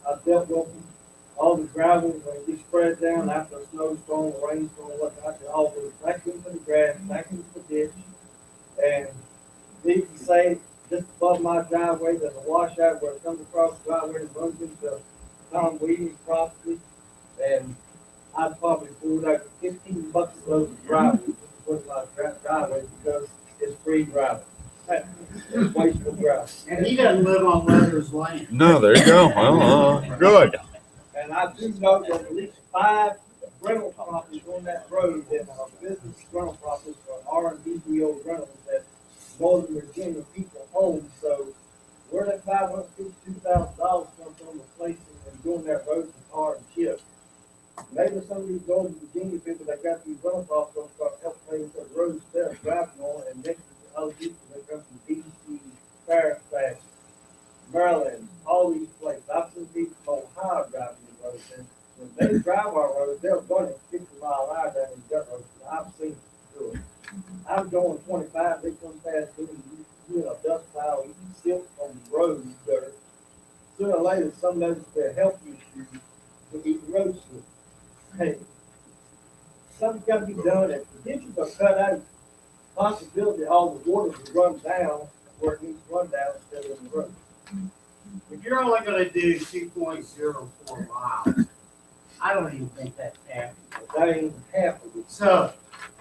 I've dealt with them. All the gravel, when it gets spread down after a snowstorm, a rainstorm, whatnot, it all goes back into the grass, back into the ditch. And need to say, just above my driveway, there's a washout where it comes across the driveway and runs into Tom Weeding's property. And I'd probably pull out $15 for those driveway, just to put in my driveway because it's free gravel. It's wasteful gravel. And he doesn't live on Leather's land. No, there you go. Well, good. And I do know that at least 5 rental properties on that road that are business rental properties for R&DBO rentals that Northern Virginia people own. So where that $552,000 come from replacing and doing that road with tar and chip? Maybe some of these Northern Virginia people that got these rental properties going to start helping pay for the roads they're driving on, and next to the other people that come from DC, Fairfax, Maryland, all these places. I've seen people from Ohio driving these roads, and when they drive our roads, they're running 50 mile an hour down these dirt roads. I've seen them do it. I'm going 25, they come past doing a dust pile, eating silt on the road dirt. Sooner or later, some of those will help you to eat the road slip. Hey, something's got to be done. If the ditches are cut out, possibility all the water will run down where it needs to run down instead of in the road. If you're only gonna do 2.04 miles, I don't even think that's half. That ain't half of it. So,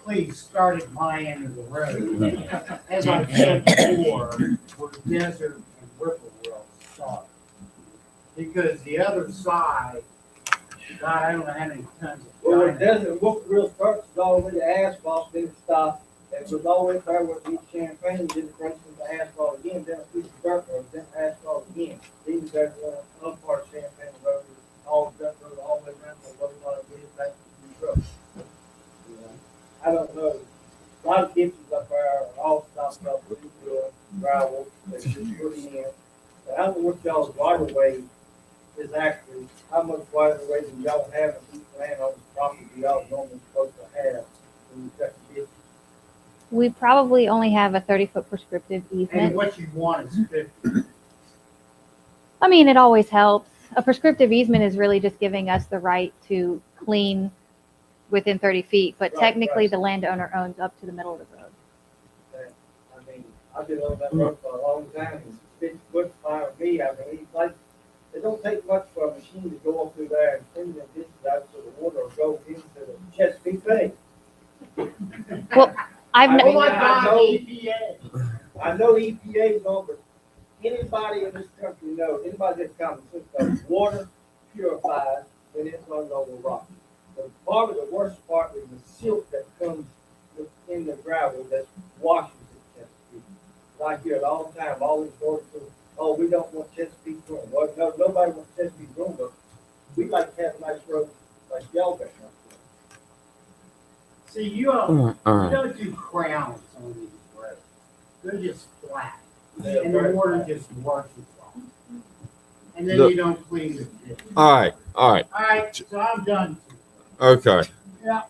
please start at my end of the road. As I've said before, where Desert and Whippoorwill start. Because the other side, God, I don't know how many tons of. Well, where Desert and Whippoorwill starts is all the way to asphalt, then it stops. And it was all the way there where the Champagne did it breaks into asphalt again, then a piece of dirt road, then asphalt again. Then there's one part of Champagne Road, all dirt road, all the way around the road, all the way back to the road. You know, I don't know. A lot of ditches up there are all stopped up with gravel, they're just putting in. But I don't know what y'all's waterway is actually, how much waterway do y'all have in each land on the property y'all normally supposed to have when you cut the ditch? We probably only have a 30-foot prescriptive And easement. what you want is 50. I mean, it always helps. A prescriptive easement is really just giving us the right to clean within 30 feet, but Right, technically right. the landowner owns up to the middle of the road. And, I mean, I've been on that road for a long time, and 50 foot's fine with me. I mean, like, it don't take much for a machine to go up through there and clean the ditches out so the water will go into the Chesapeake Bay. Well, I've I Oh mean, my I God, know- EPA. I know EPA's on, but anybody in this country knows, anybody that's common sense knows, water purifies when it runs over rock. But part of the worst part is the silt that comes in the gravel that washes it, Chesapeake. I hear it all the time, all these orders, oh, we don't want Chesapeake room. Well, no, nobody wants Chesapeake room, but we like to have nice roads like y'all got. See, you don't do crowns on these roads. They're just flat. And the water just washes off. And then you don't clean the ditch. All right, all right, All right, so I'm done. okay. Yeah.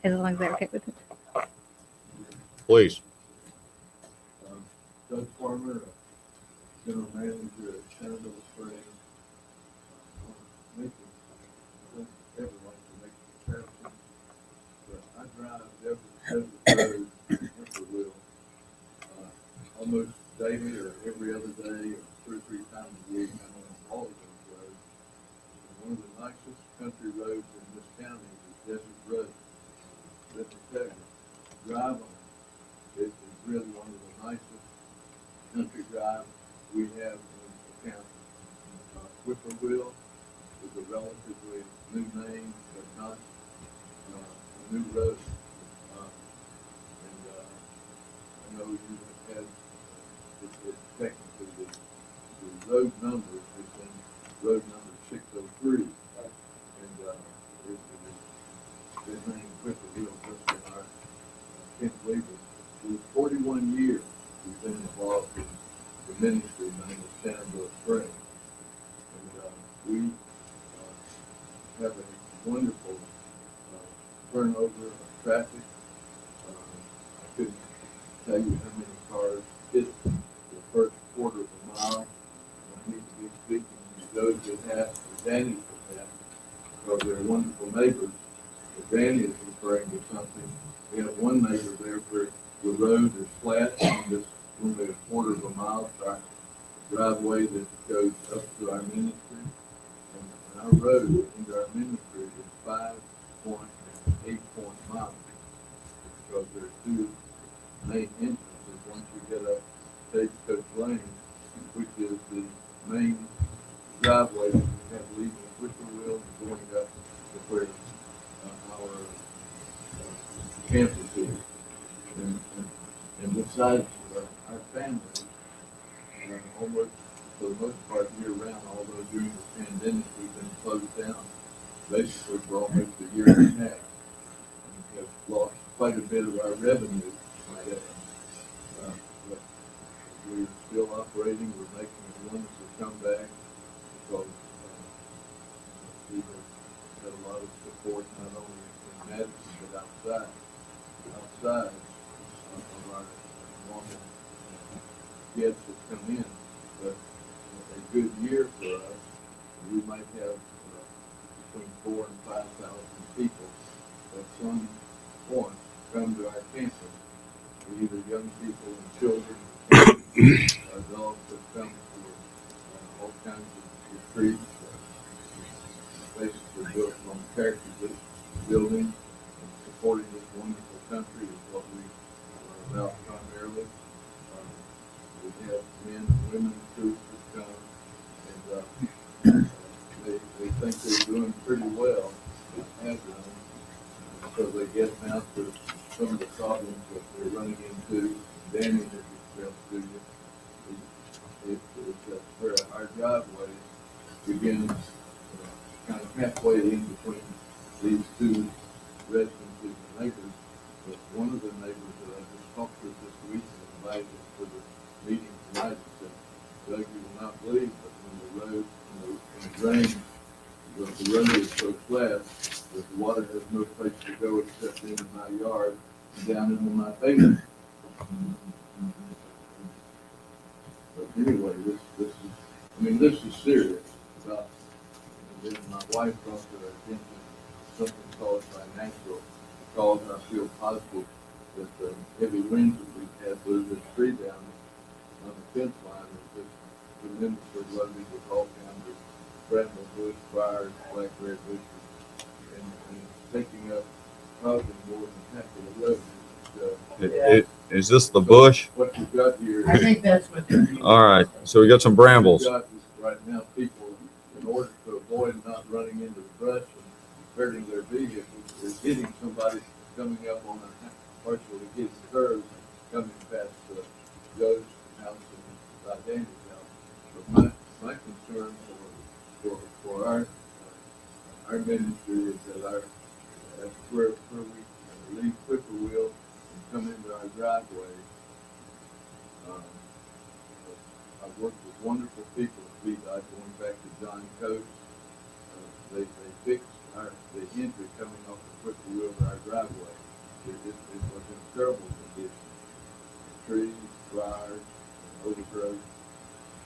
As long as they're okay with it. Please. Doug Farmer, General Manager at Shenandoah Springs. I think everyone can make comparisons, but I drive every road in Whippoorwill, almost daily or every other day or 2 or 3 times a week. I'm on all of those roads. And one of the nicest country roads in this county is Desert Road. Let me tell you, drive on it. It is really one of the nicest country drives we have in the county. Whippoorwill is a relatively new name, but not a new road. I know you have had, technically, the road number is in road number 603. And it is named Whippoorwill just in our, can't believe it. For 41 years, we've been involved in the ministry known as Shenandoah Springs. And we have a wonderful turnover of traffic. I couldn't tell you how many cars hit the first quarter of a mile. I need to be speaking to those that have, or Danny that have, because they're wonderful neighbors. But Danny is referring to something. We have one neighbor there where the road is flat and just only a quarter of a mile track driveway that goes up to our ministry. And our road into our ministry is 5.8 miles because there are 2 main entrances once you get up Stagecoach Lane, which is the main driveway that we have leaving Whippoorwill and going up to where our campus is. And besides our family, almost for the most part year round, although during the pandemic we've been closed down basically for almost a year and a half, and have lost quite a bit of our revenue. But we're still operating. We're making a wonderful comeback because we have had a lot of support not only in Madison but outside of our normal guests that come in. But a good year for us, we might have between 4,000 and 5,000 people at some point come to our campus. Either young people and children, adults that come for all kinds of retreats, basically built on character building and supporting this wonderful country is what we are about primarily. We have men and women troops that come, and they think they're doing pretty well, have done, so they get out to some of the problems that they're running into. Danny has expressed to you. It's where our driveway begins kind of halfway in between these 2 residences and neighbors. But one of the neighbors that I just talked to this week and invited to the meeting tonight said, Doug, you will not believe, but when the road, when it rains, the road is so flat that the water has no place to go except into my yard and down into my basement. But anyway, this is serious. About, and then my wife brought to our attention something caused by natural cause. I feel positive that the heavy winds that we've had blew this tree down on the fence line is just tremendously loaded with all kinds of bramble bush, briars, black red bushes, and taking up causing more than half of the road. Is this the bush? What you've got here. I think that's what they're doing. All right, so we got some brambles. What you've got is right now, people, in order to avoid not running into the brush and hurting their vehicles, is hitting somebody coming up on a partially hidden curve, coming past Joe's house and Danny's house. But my concern for our ministry is that that's where we leave Whippoorwill and come into our driveway. I've worked with wonderful people at VDOT going back to John Coates. They fixed the entry coming off of Whippoorwill to our driveway. It was in terrible condition. Trees, briars, overgrowth,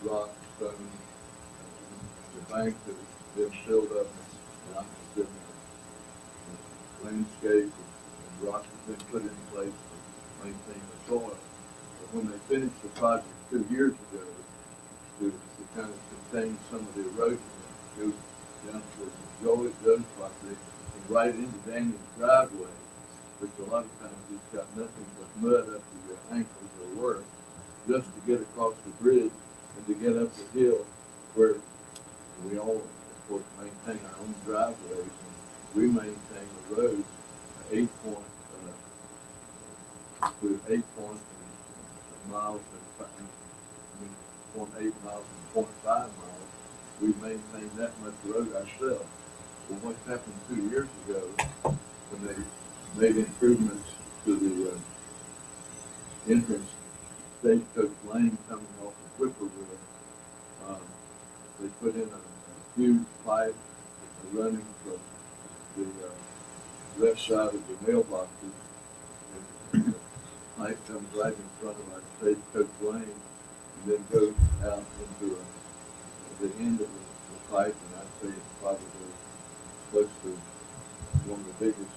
rock, stone, the bank that has been filled up and opposite landscape and rock has been put in place to maintain the soil. But when they finished the project 2 years ago, to kind of contain some of the erosion that goes down towards Joe's property and right into Daniel's driveway, which a lot of times he's got nothing but mud up to your ankles or worse, just to get across the bridge and to get up the hill where we all, of course, maintain our own driveways and we maintain the road to 8 miles and 0.8 miles and 0.5 miles. We maintain that much road ourselves. Well, what happened 2 years ago when they made improvements to the entrance Stagecoach Lane coming off of Whippoorwill, they put in a huge pipe running from the left side of the mailboxes, and the pipe comes right in front of our Stagecoach Lane and then goes out into the end of the pipe, and I'd say it's probably close to one of the biggest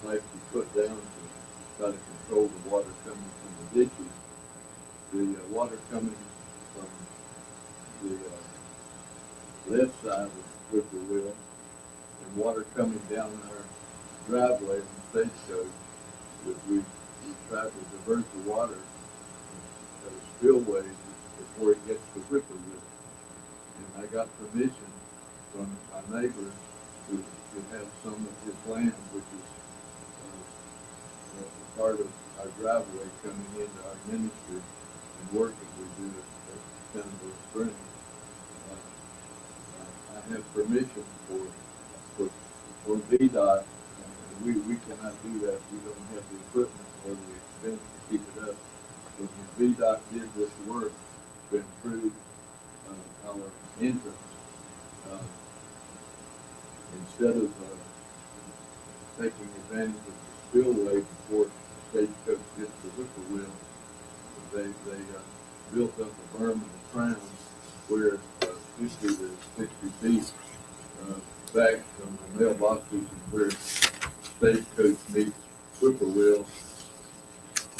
pipes we put down to try to control the water coming from the ditches. The water coming from the left side of Whippoorwill and water coming down our driveway from Stagecoach, we tried to divert the water at a spillway before it gets to Whippoorwill. And I got permission from our neighbor to have some of his land, which is part of our driveway coming into our ministry and work as we do at Shenandoah Springs. I have permission for VDOT. We cannot do that. We don't have the equipment or the expense to keep it up. But when VDOT did this work to improve our entrance, instead of taking advantage of the spillway before Stagecoach gets to Whippoorwill, they built up a berm in the crown where 50 to 60 feet back from the mailboxes and where Stagecoach meets Whippoorwill.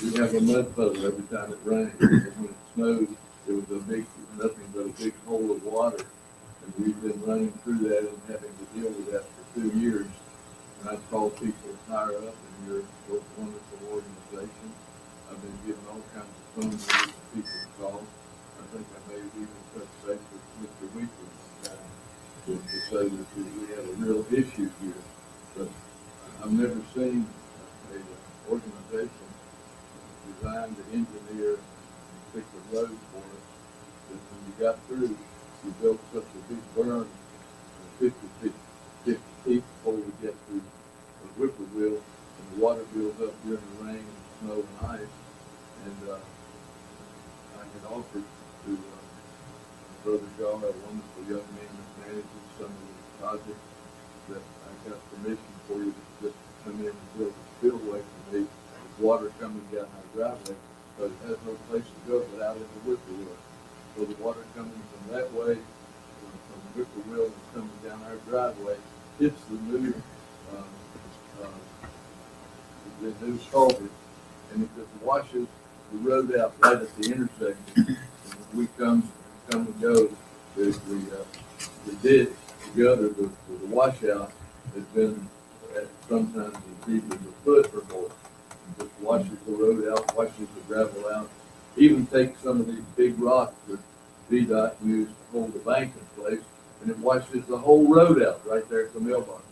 We have a mud puddle every time it rains. And when it snows, it was nothing but a big hole of water. And we've been running through that and having to deal with that for 2 years. And I've called people higher up in your wonderful organization. I've been given all kinds of phone numbers for people to call. I think I may have even touched base with Mr. Weekly one time to say that we had a real issue here. But I've never seen an organization designed to engineer and fix a road for us that when you got through, you built such a big berm, 50 feet before we get to the Whippoorwill, and the water builds up during the rain and snow and ice. And I had offered to Brother Gar, a wonderful young man that manages some of these projects, that I got permission for you to just come in and build a spillway for me with water coming down our driveway, but it has no place to go but out into Whippoorwill. So the water coming from that way, from Whippoorwill and coming down our driveway, hits the new culvert, and it just washes the road out right at the intersection. And when we come and go, the ditch, the gutter, the washout has been at sometimes as deep as a foot or more. It just washes the road out, washes the gravel out, even takes some of these big rocks that VDOT used to hold the bank in place, and it washes the whole road out right there at the mailbox.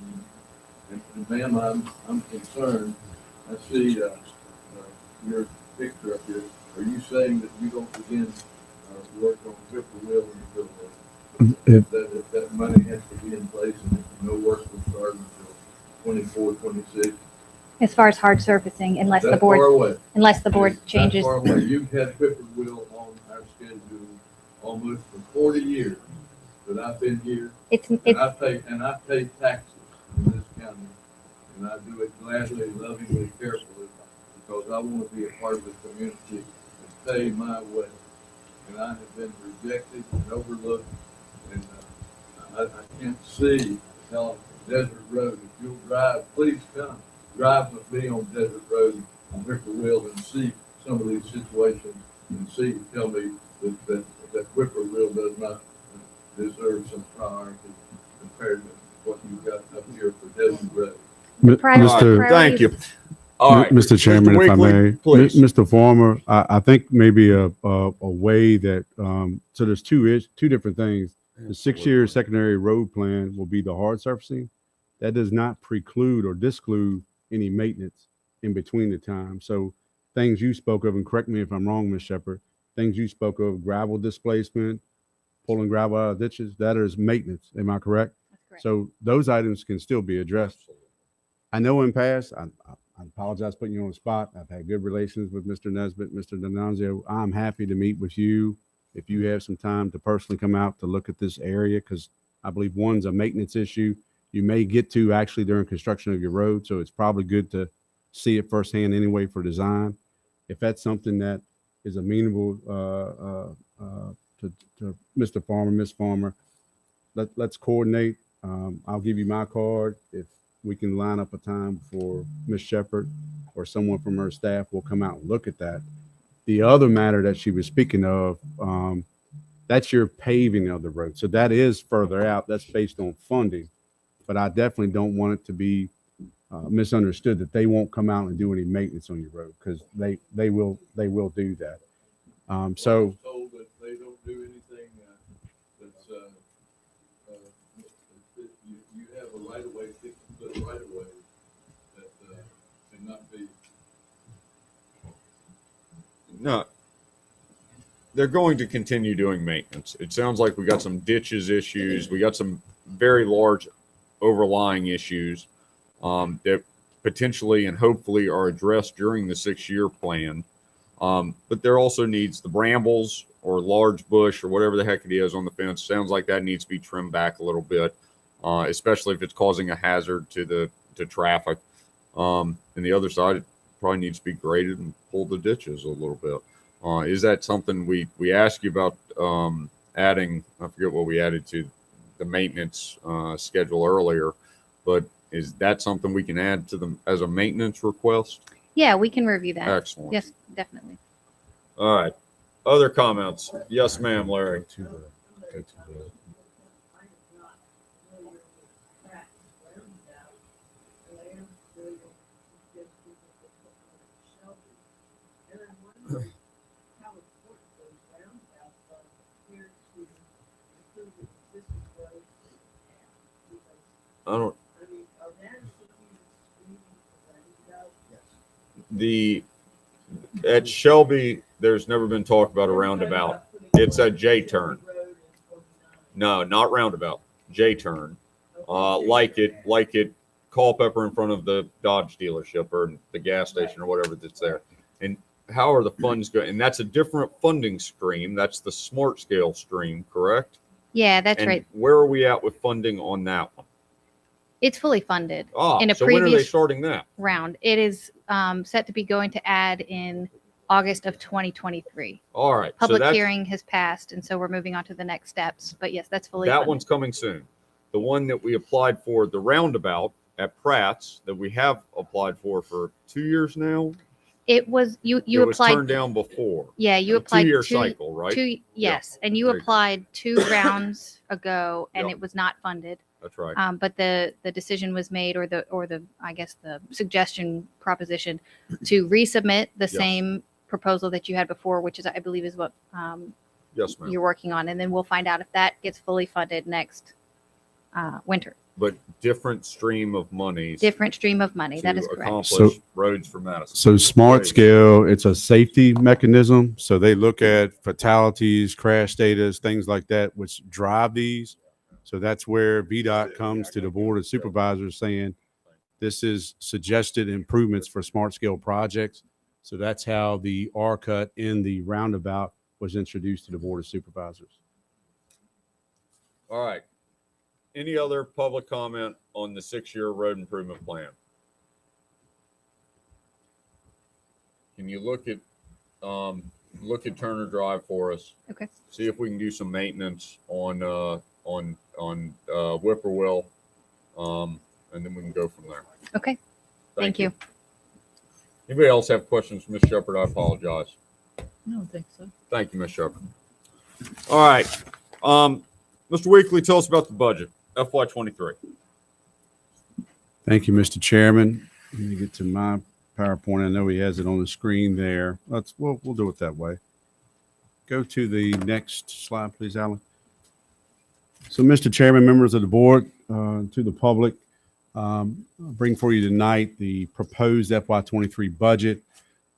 And ma'am, I'm concerned. I see your picture up here. Are you saying that you don't begin work on whippoorwill until that money has to be in place and no work will start until 24, 26? As far as hard surfacing, unless the That far board away. changes. That far away. You've had whippoorwill on our schedule almost for 40 years that I've been here. And I pay taxes in this county, and I do it gladly, lovingly, carefully, because I want to be a part of the community and pay my way. And I have been rejected and overlooked, and I can't see how Desert Road, if you'll drive, please come, drive with me on Desert Road on Whippoorwill and see some of these situations and tell me that Whippoorwill does not deserve some priority compared to what you've got up here for Desert Road. Mr. Thank you. All right, Mr. Chairman, if I Weekly, may, please. Mr. Farmer, I think maybe a way that, so there's two different things. The 6-year secondary road plan will be the hard surfacing. That does not preclude or disclude any maintenance in between the time. So things you spoke of, and correct me if I'm wrong, Ms. Shepherd, things you spoke of, gravel displacement, pulling gravel out of ditches, that is maintenance. Am I correct? That's correct. So those items can still be addressed. I know in past, I apologize putting you on the spot. I've had good relations with Mr. Nesbitt, Mr. Donanzio. I'm happy to meet with you if you have some time to personally come out to look at this area, because I believe one's a maintenance issue you may get to actually during construction of your road. So it's probably good to see it firsthand anyway for design. If that's something that is amenable to Mr. Farmer, Ms. Farmer, let's coordinate. I'll give you my card. If we can line up a time for Ms. Shepherd or someone from her staff will come out and look at that. The other matter that she was speaking of, that's your paving of the road. So that is further out. That's based on funding. But I definitely don't want it to be misunderstood that they won't come out and do any maintenance on your road, because they will do that. So I was told that they don't do anything that's you have a right of way, 50-foot right of way that cannot be. No, they're going to continue doing maintenance. It sounds like we got some ditches issues. We got some very large overlying issues that potentially and hopefully are addressed during the 6-year plan. But there also needs the brambles or large bush or whatever the heck it is on the fence. Sounds like that needs to be trimmed back a little bit, especially if it's causing a hazard to traffic. And the other side, it probably needs to be graded and pull the ditches a little bit. Is that something we asked you about adding? I forget what we added to the maintenance schedule earlier, but is that something we can add to them as a maintenance request? Yeah, we can review that. Excellent. Yes, definitely. All right. Other comments? Yes, ma'am, Larry. I don't. At Shelby, there's never been talk about a roundabout. It's a J turn. No, not roundabout. J turn. Like it Culpeper in front of the Dodge dealership or the gas station or whatever that's there. And how are the funds going? And that's a different funding stream. That's the smart scale stream, correct? Yeah, that's And right. where are we at with funding on that one? It's fully funded. Ah, In a so when are they previous starting that? round. It is set to be going to add in August of 2023. All right. Public that's, hearing has passed, and so we're moving on to the next steps. But yes, that's fully That funded. one's coming soon. The one that we applied for, the roundabout at Pratt's, that we have applied for 2 years now. It was you It was applied. turned down before. Yeah, you A applied 2-year cycle, right? yes, and you There you go. applied 2 rounds ago, and Yep. it was not funded. That's right. But the decision was made, or the I guess the suggestion proposition to resubmit the Yes. same proposal that you had before, which is I believe is what Yes, ma'am. you're working on, and then we'll find out if that gets fully funded next winter. But different stream of monies. Different stream of money. That to is correct. accomplish roads for Madison. So smart Please. scale, it's a safety mechanism. So they look at fatalities, crash data, things like that, which drive these. So that's where VDOT comes to the Board of Supervisors saying, this is suggested improvements for smart scale projects. So that's how the R cut in the roundabout was introduced to the Board of Supervisors. All right. Any other public comment on the 6-year road improvement plan? Can you look at Turner Drive for us? Okay. See if we can do some maintenance on Whippoorwill, and then we can go from there. Okay. Thank you. Anybody else have questions for Ms. Shepherd? I apologize. I don't think so. Thank you, Ms. Shepherd. All right. Mr. Weekly, tell us about the budget, FY23. Thank you, Mr. Chairman. Let me get to my PowerPoint. I know he has it on the screen there. We'll do it that way. Go to the next slide, please, Alan. So, Mr. Chairman, members of the board, to the public, I'll bring for you tonight the proposed FY23 budget.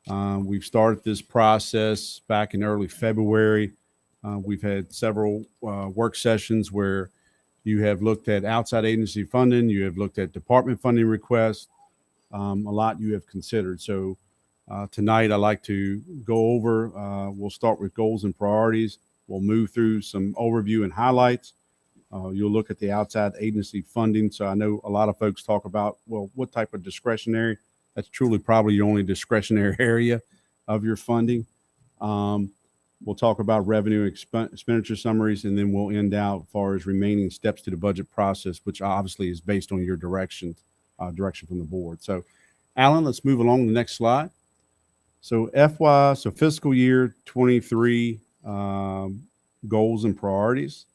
We've started this process back in early February. We've had several work sessions where you have looked at outside agency funding, you have looked at department funding requests, a lot you have considered. So tonight I'd like to go over, we'll start with goals and priorities. We'll move through some overview and highlights. You'll look at the outside agency funding. So I know a lot of folks talk about, well, what type of discretionary? That's truly probably your only discretionary area of your funding. We'll talk about revenue expenditure summaries, and then we'll end out as far as remaining steps to the budget process, which obviously is based on your direction from the board. So, Alan, let's move along to the next slide. So fiscal year 23 goals and priorities.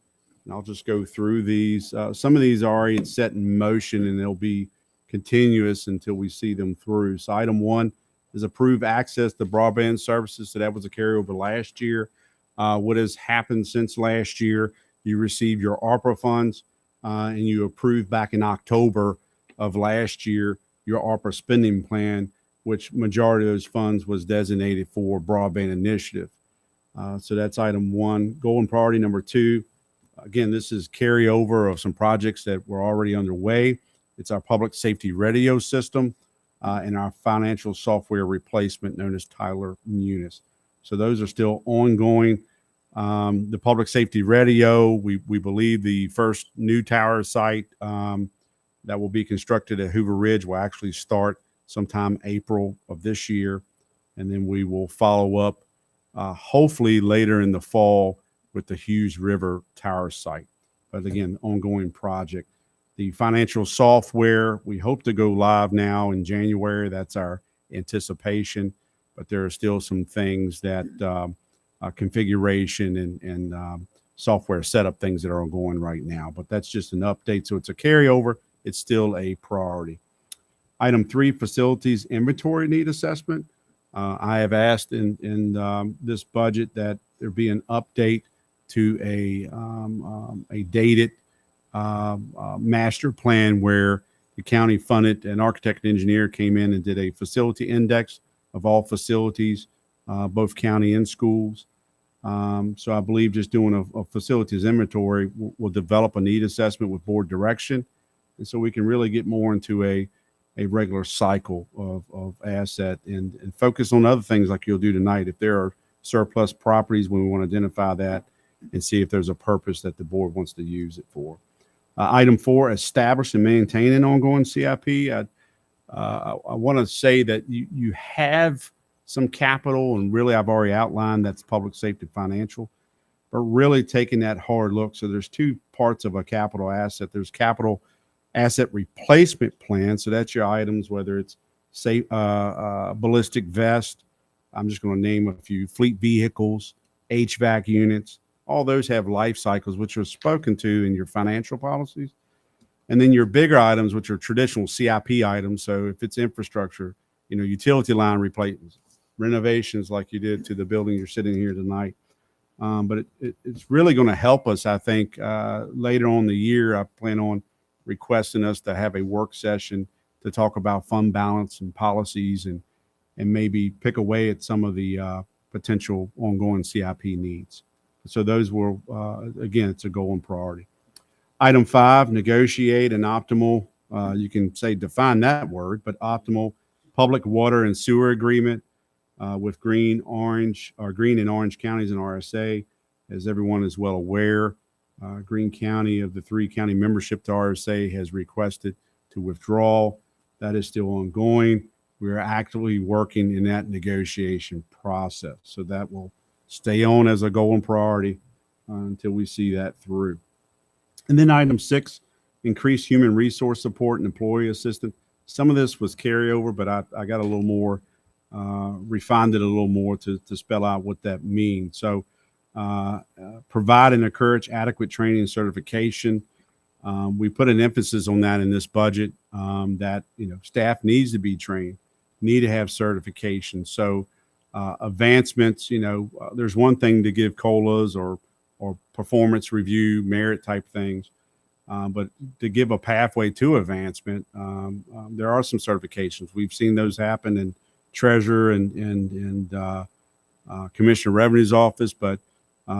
And I'll just go through these. Some of these are already set in motion, and they'll be continuous until we see them through. So item 1 is approve access to broadband services. So that was a carryover last year. What has happened since last year, you received your ARPA funds and you approved back in October of last year your ARPA spending plan, which majority of those funds was designated for broadband initiative. So that's item 1. Goal and priority number 2. Again, this is carryover of some projects that were already underway. It's our public safety radio system and our financial software replacement known as Tyler Munis. So those are still ongoing. The public safety radio, we believe the first new tower site that will be constructed at Hoover Ridge will actually start sometime April of this year. And then we will follow up hopefully later in the fall with the Hughes River Tower site. But again, ongoing project. The financial software, we hope to go live now in January. That's our anticipation. But there are still some things that configuration and software setup things that are ongoing right now. But that's just an update. So it's a carryover. It's still a priority. Item 3, facilities inventory need assessment. I have asked in this budget that there be an update to a dated master plan where the county funded an architect and engineer came in and did a facility index of all facilities, both county and schools. So I believe just doing a facilities inventory will develop a need assessment with board direction. And so we can really get more into a regular cycle of asset and focus on other things like you'll do tonight. If there are surplus properties, we want to identify that and see if there's a purpose that the board wants to use it for. Item 4, establish and maintain an ongoing CIP. I want to say that you have some capital, and really I've already outlined that's public safety financial, but really taking that hard look. So there's 2 parts of a capital asset. There's capital asset replacement plan. So that's your items, whether it's ballistic vest, I'm just going to name a few, fleet vehicles, HVAC units. All those have life cycles, which are spoken to in your financial policies. And then your bigger items, which are traditional CIP items. So if it's infrastructure, utility line replacements, renovations like you did to the building you're sitting here tonight. But it's really going to help us, I think, later on in the year. I plan on requesting us to have a work session to talk about fund balance and policies and maybe pick away at some of the potential ongoing CIP needs. So those will, again, it's a goal and priority. Item 5, negotiate an optimal, you can say define that word, but optimal public water and sewer agreement with Green and Orange counties and RSA. As everyone is well aware, Greene County, of the 3 county membership to RSA, has requested to withdraw. That is still ongoing. We are actively working in that negotiation process. So that will stay on as a goal and priority until we see that through. And then item 6, increase human resource support and employee assistance. Some of this was carryover, but I got a little more, refined it a little more to spell out what that means. So provide and encourage adequate training and certification. We put an emphasis on that in this budget, that staff needs to be trained, need to have certification. So advancements, there's one thing to give COLAs or performance review, merit type things, but to give a pathway to advancement, there are some certifications. We've seen those happen in Treasurer and Commissioner of Revenue's office, but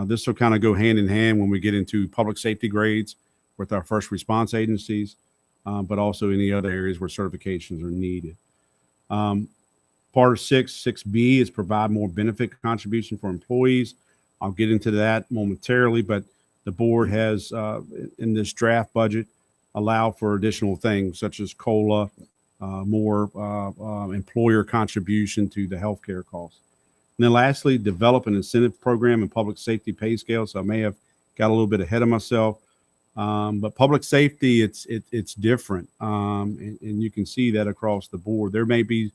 this will kind of go hand in hand when we get into public safety grades with our first response agencies, but also any other areas where certifications are needed. Part of 6B is provide more benefit contribution for employees. I'll get into that momentarily, but the board has, in this draft budget, allowed for additional things such as COLA, more employer contribution to the healthcare costs. And then lastly, develop an incentive program and public safety pay scale. So I may have got a little bit ahead of myself, but public safety, it's different. And you can see that across the board. There may be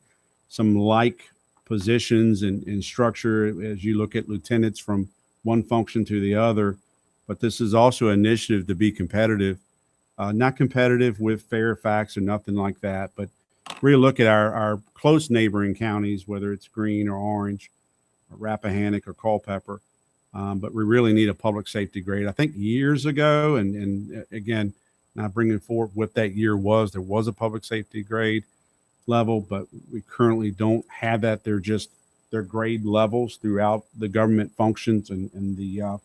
some like positions and structure as you look at lieutenants from one function to the other, but this is also an initiative to be competitive, not competitive with Fairfax or nothing like that, but really look at our close neighboring counties, whether it's Greene or Orange, or Rappahannock or Culpeper, but we really need a public safety grade. I think years ago, and again, not bringing forward what that year was, there was a public safety grade level, but we currently don't have that. They're grade levels throughout the government functions and the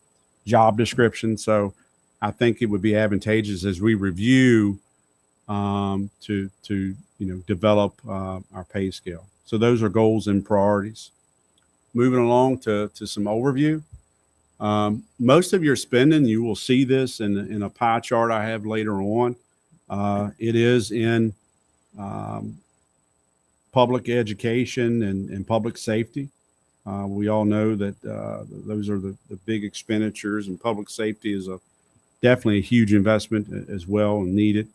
job description. So I think it would be advantageous as we review to develop our pay scale. So those are goals and priorities. Moving along to some overview. Most of your spending, you will see this in a pie chart I have later on. It is in public education and public safety. We all know that those are the big expenditures, and public safety is definitely a huge investment as well and needed.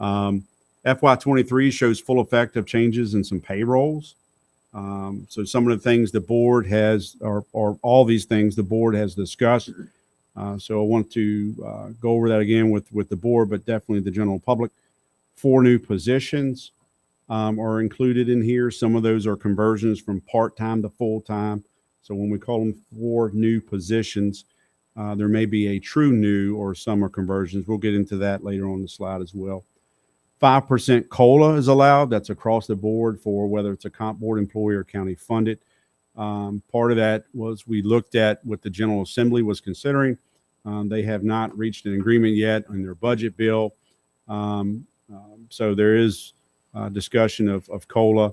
FY23 shows full effect of changes in some payrolls. So some of the things the board has, or all these things the board has discussed. So I want to go over that again with the board, but definitely the general public. 4 new positions are included in here. Some of those are conversions from part-time to full-time. So when we call them 4 new positions, there may be a true new or some are conversions. We'll get into that later on the slide as well. 5% COLA is allowed. That's across the board for whether it's a comp board employee or county funded. Part of that was we looked at what the General Assembly was considering. They have not reached an agreement yet on their budget bill. So there is discussion of COLA.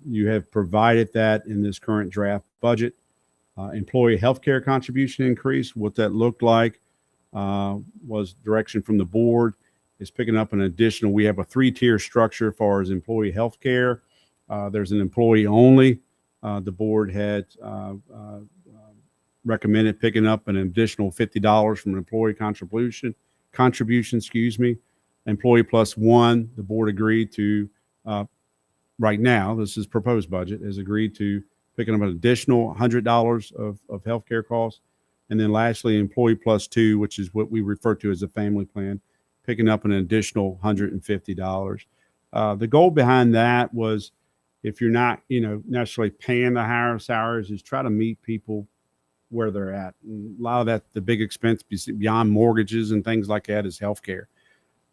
You have provided that in this current draft budget. Employee healthcare contribution increase, what that looked like was direction from the board. Is picking up an additional, we have a 3-tier structure as far as employee health care. There's an employee only. The board had recommended picking up an additional $50 from an employee contribution, Employee plus 1, the board agreed to, right now, this is proposed budget, has agreed to picking up an additional $100 of healthcare costs. And then lastly, employee plus 2, which is what we refer to as a family plan, picking up an additional $150. The goal behind that was, if you're not, necessarily paying the higher salaries, is try to meet people where they're at. And a lot of that, the big expense beyond mortgages and things like that, is healthcare.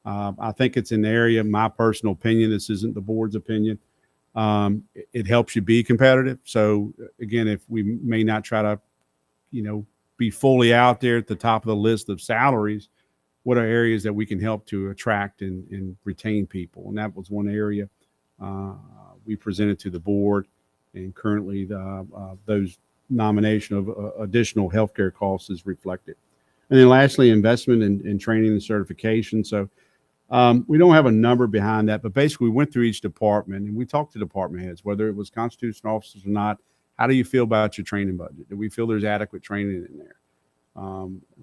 I think it's an area, my personal opinion, this isn't the board's opinion. It helps you be competitive. So again, if we may not try to, be fully out there at the top of the list of salaries, what are areas that we can help to attract and retain people? And that was one area we presented to the board, and currently those nomination of additional healthcare costs is reflected. And then lastly, investment in training and certification. So we don't have a number behind that, but basically we went through each department and we talked to department heads, whether it was constitutional officers or not. How do you feel about your training budget? Do we feel there's adequate training in there?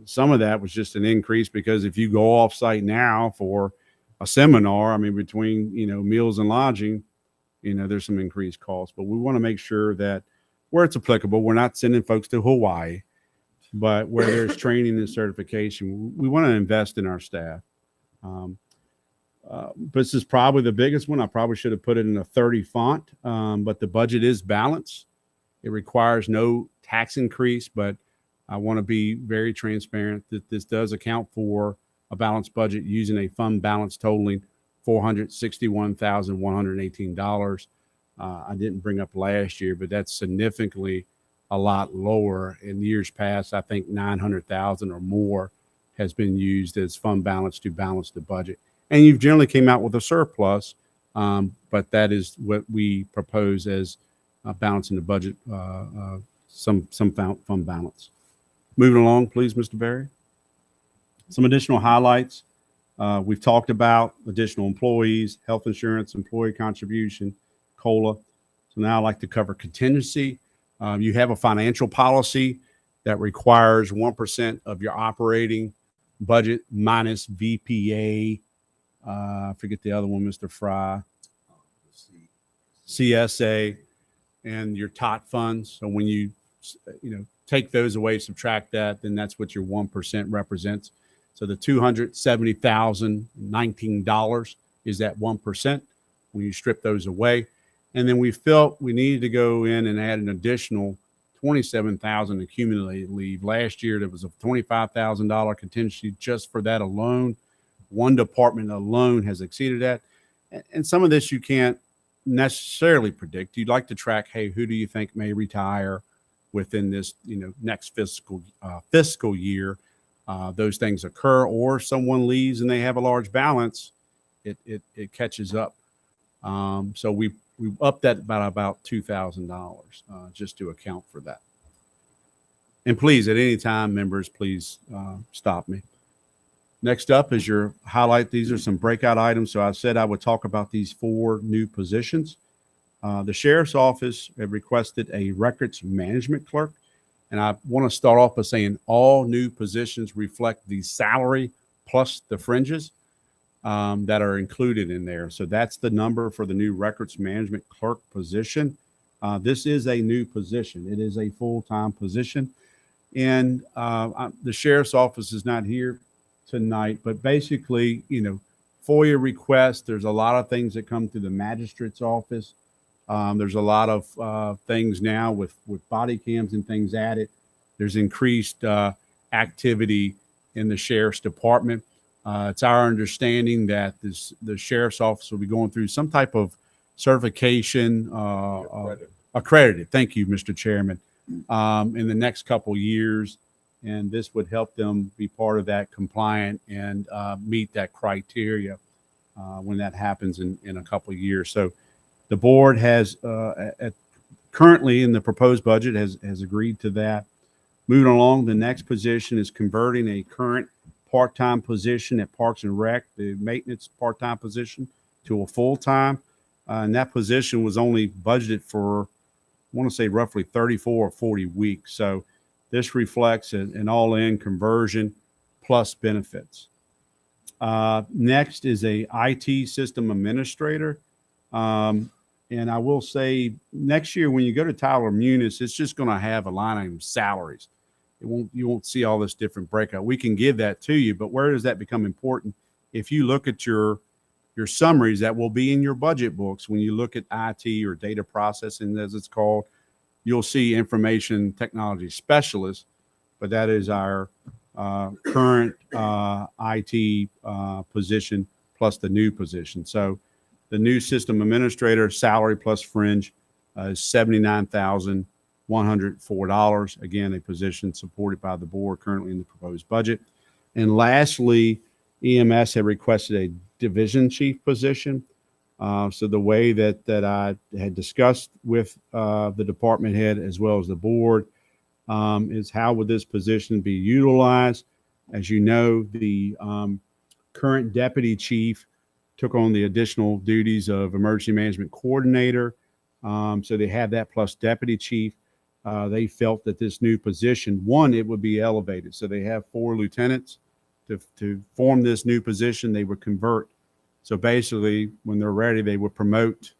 Some of that was just an increase because if you go off site now for a seminar, I mean, between, meals and lodging, there's some increased costs, but we want to make sure that where it's applicable, we're not sending folks to Hawaii, but where there's training and certification, we want to invest in our staff. This is probably the biggest one. I probably should have put it in a 30 font, but the budget is balanced. It requires no tax increase, but I want to be very transparent that this does account for a balanced budget using a fund balance totaling $461,118. I didn't bring up last year, but that's significantly a lot lower. In years past, I think 900,000 or more has been used as fund balance to balance the budget. And you've generally came out with a surplus, but that is what we propose as balancing the budget, some fund balance. Moving along, please, Mr. Berry. Some additional highlights. We've talked about additional employees, health insurance, employee contribution, COLA. So now I'd like to cover contingency. You have a financial policy that requires 1% of your operating budget minus VPA. I forget the other one, Mr. Fry. CSA and your TOT funds. So when you take those away, subtract that, then that's what your 1% represents. So the $270,019 is that 1% when you strip those away. And then we felt we needed to go in and add an additional $27,000 accumulated leave. Last year, there was a $25,000 contingency just for that alone. One department alone has exceeded that. And some of this you can't necessarily predict. You'd like to track, hey, who do you think may retire within this, next fiscal year? Those things occur, or someone leaves and they have a large balance, it catches up. So we upped that by about $2,000 just to account for that. And please, at any time, members, please stop me. Next up is your highlight. These are some breakout items. So I said I would talk about these 4 new positions. The sheriff's office have requested a records management clerk. And I want to start off by saying all new positions reflect the salary plus the fringes that are included in there. So that's the number for the new records management clerk position. This is a new position. It is a full-time position. And the sheriff's office is not here tonight, but basically, FOIA requests, there's a lot of things that come through the magistrate's office. There's a lot of things now with body cams and things added. There's increased activity in the sheriff's department. It's our understanding that the sheriff's office will be going through some type of certification, accredited. Thank you, Mr. Chairman, in the next couple years. And this would help them be part of that compliant and meet that criteria when that happens in a couple of years. So the board has currently in the proposed budget has agreed to that. Moving along, the next position is converting a current part-time position at Parks and Rec, the maintenance part-time position, to a full-time. And that position was only budgeted for, I want to say, roughly 34 or 40 weeks. So this reflects an all-in conversion plus benefits. Next is a IT system administrator. And I will say next year when you go to Tyler Munis, it's just going to have a line item salaries. You won't see all this different breakout. We can give that to you, but where does that become important if you look at your summaries that will be in your budget books, when you look at IT or data processing, as it's called, you'll see information technology specialist, but that is our current IT position plus the new position. So the new system administrator salary plus fringe is $79,104. Again, a position supported by the board currently in the proposed budget. And lastly, EMS had requested a division chief position. So the way that I had discussed with the department head as well as the board is how would this position be utilized? As you know, the current deputy chief took on the additional duties of emergency management coordinator. So they have that plus deputy chief. They felt that this new position, one, it would be elevated. So they have 4 lieutenants to form this new position. They would convert. So basically, when they're ready, they would promote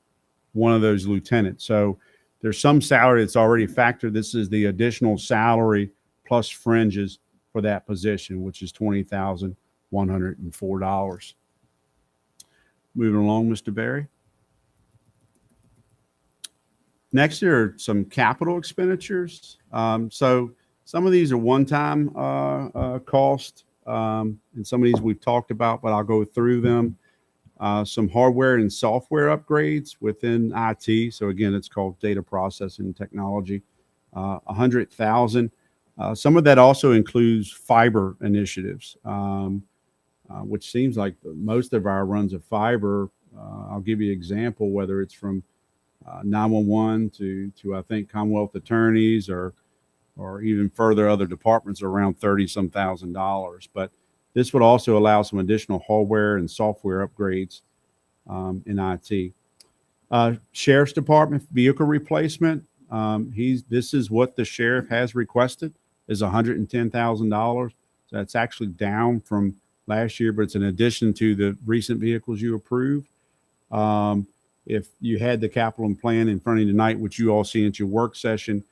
one of those lieutenants. So there's some salary that's already factored. This is the additional salary plus fringes for that position, which is $20,104. Moving along, Mr. Barry. Next, there are some capital expenditures. So some of these are one-time cost, and some of these we've talked about, but I'll go through them. Some hardware and software upgrades within IT. So again, it's called data processing technology. 100,000. Some of that also includes fiber initiatives, which seems like most of our runs of fiber. I'll give you an example, whether it's from 911 to I think Commonwealth attorneys or even further other departments around $30-some thousand. But this would also allow some additional hardware and software upgrades in IT. Sheriff's Department vehicle replacement. This is what the sheriff has requested is $110,000. So that's actually down from last year, but it's in addition to the recent vehicles you approved. If you had the capital and plan in front of you tonight, which you all see at your work session,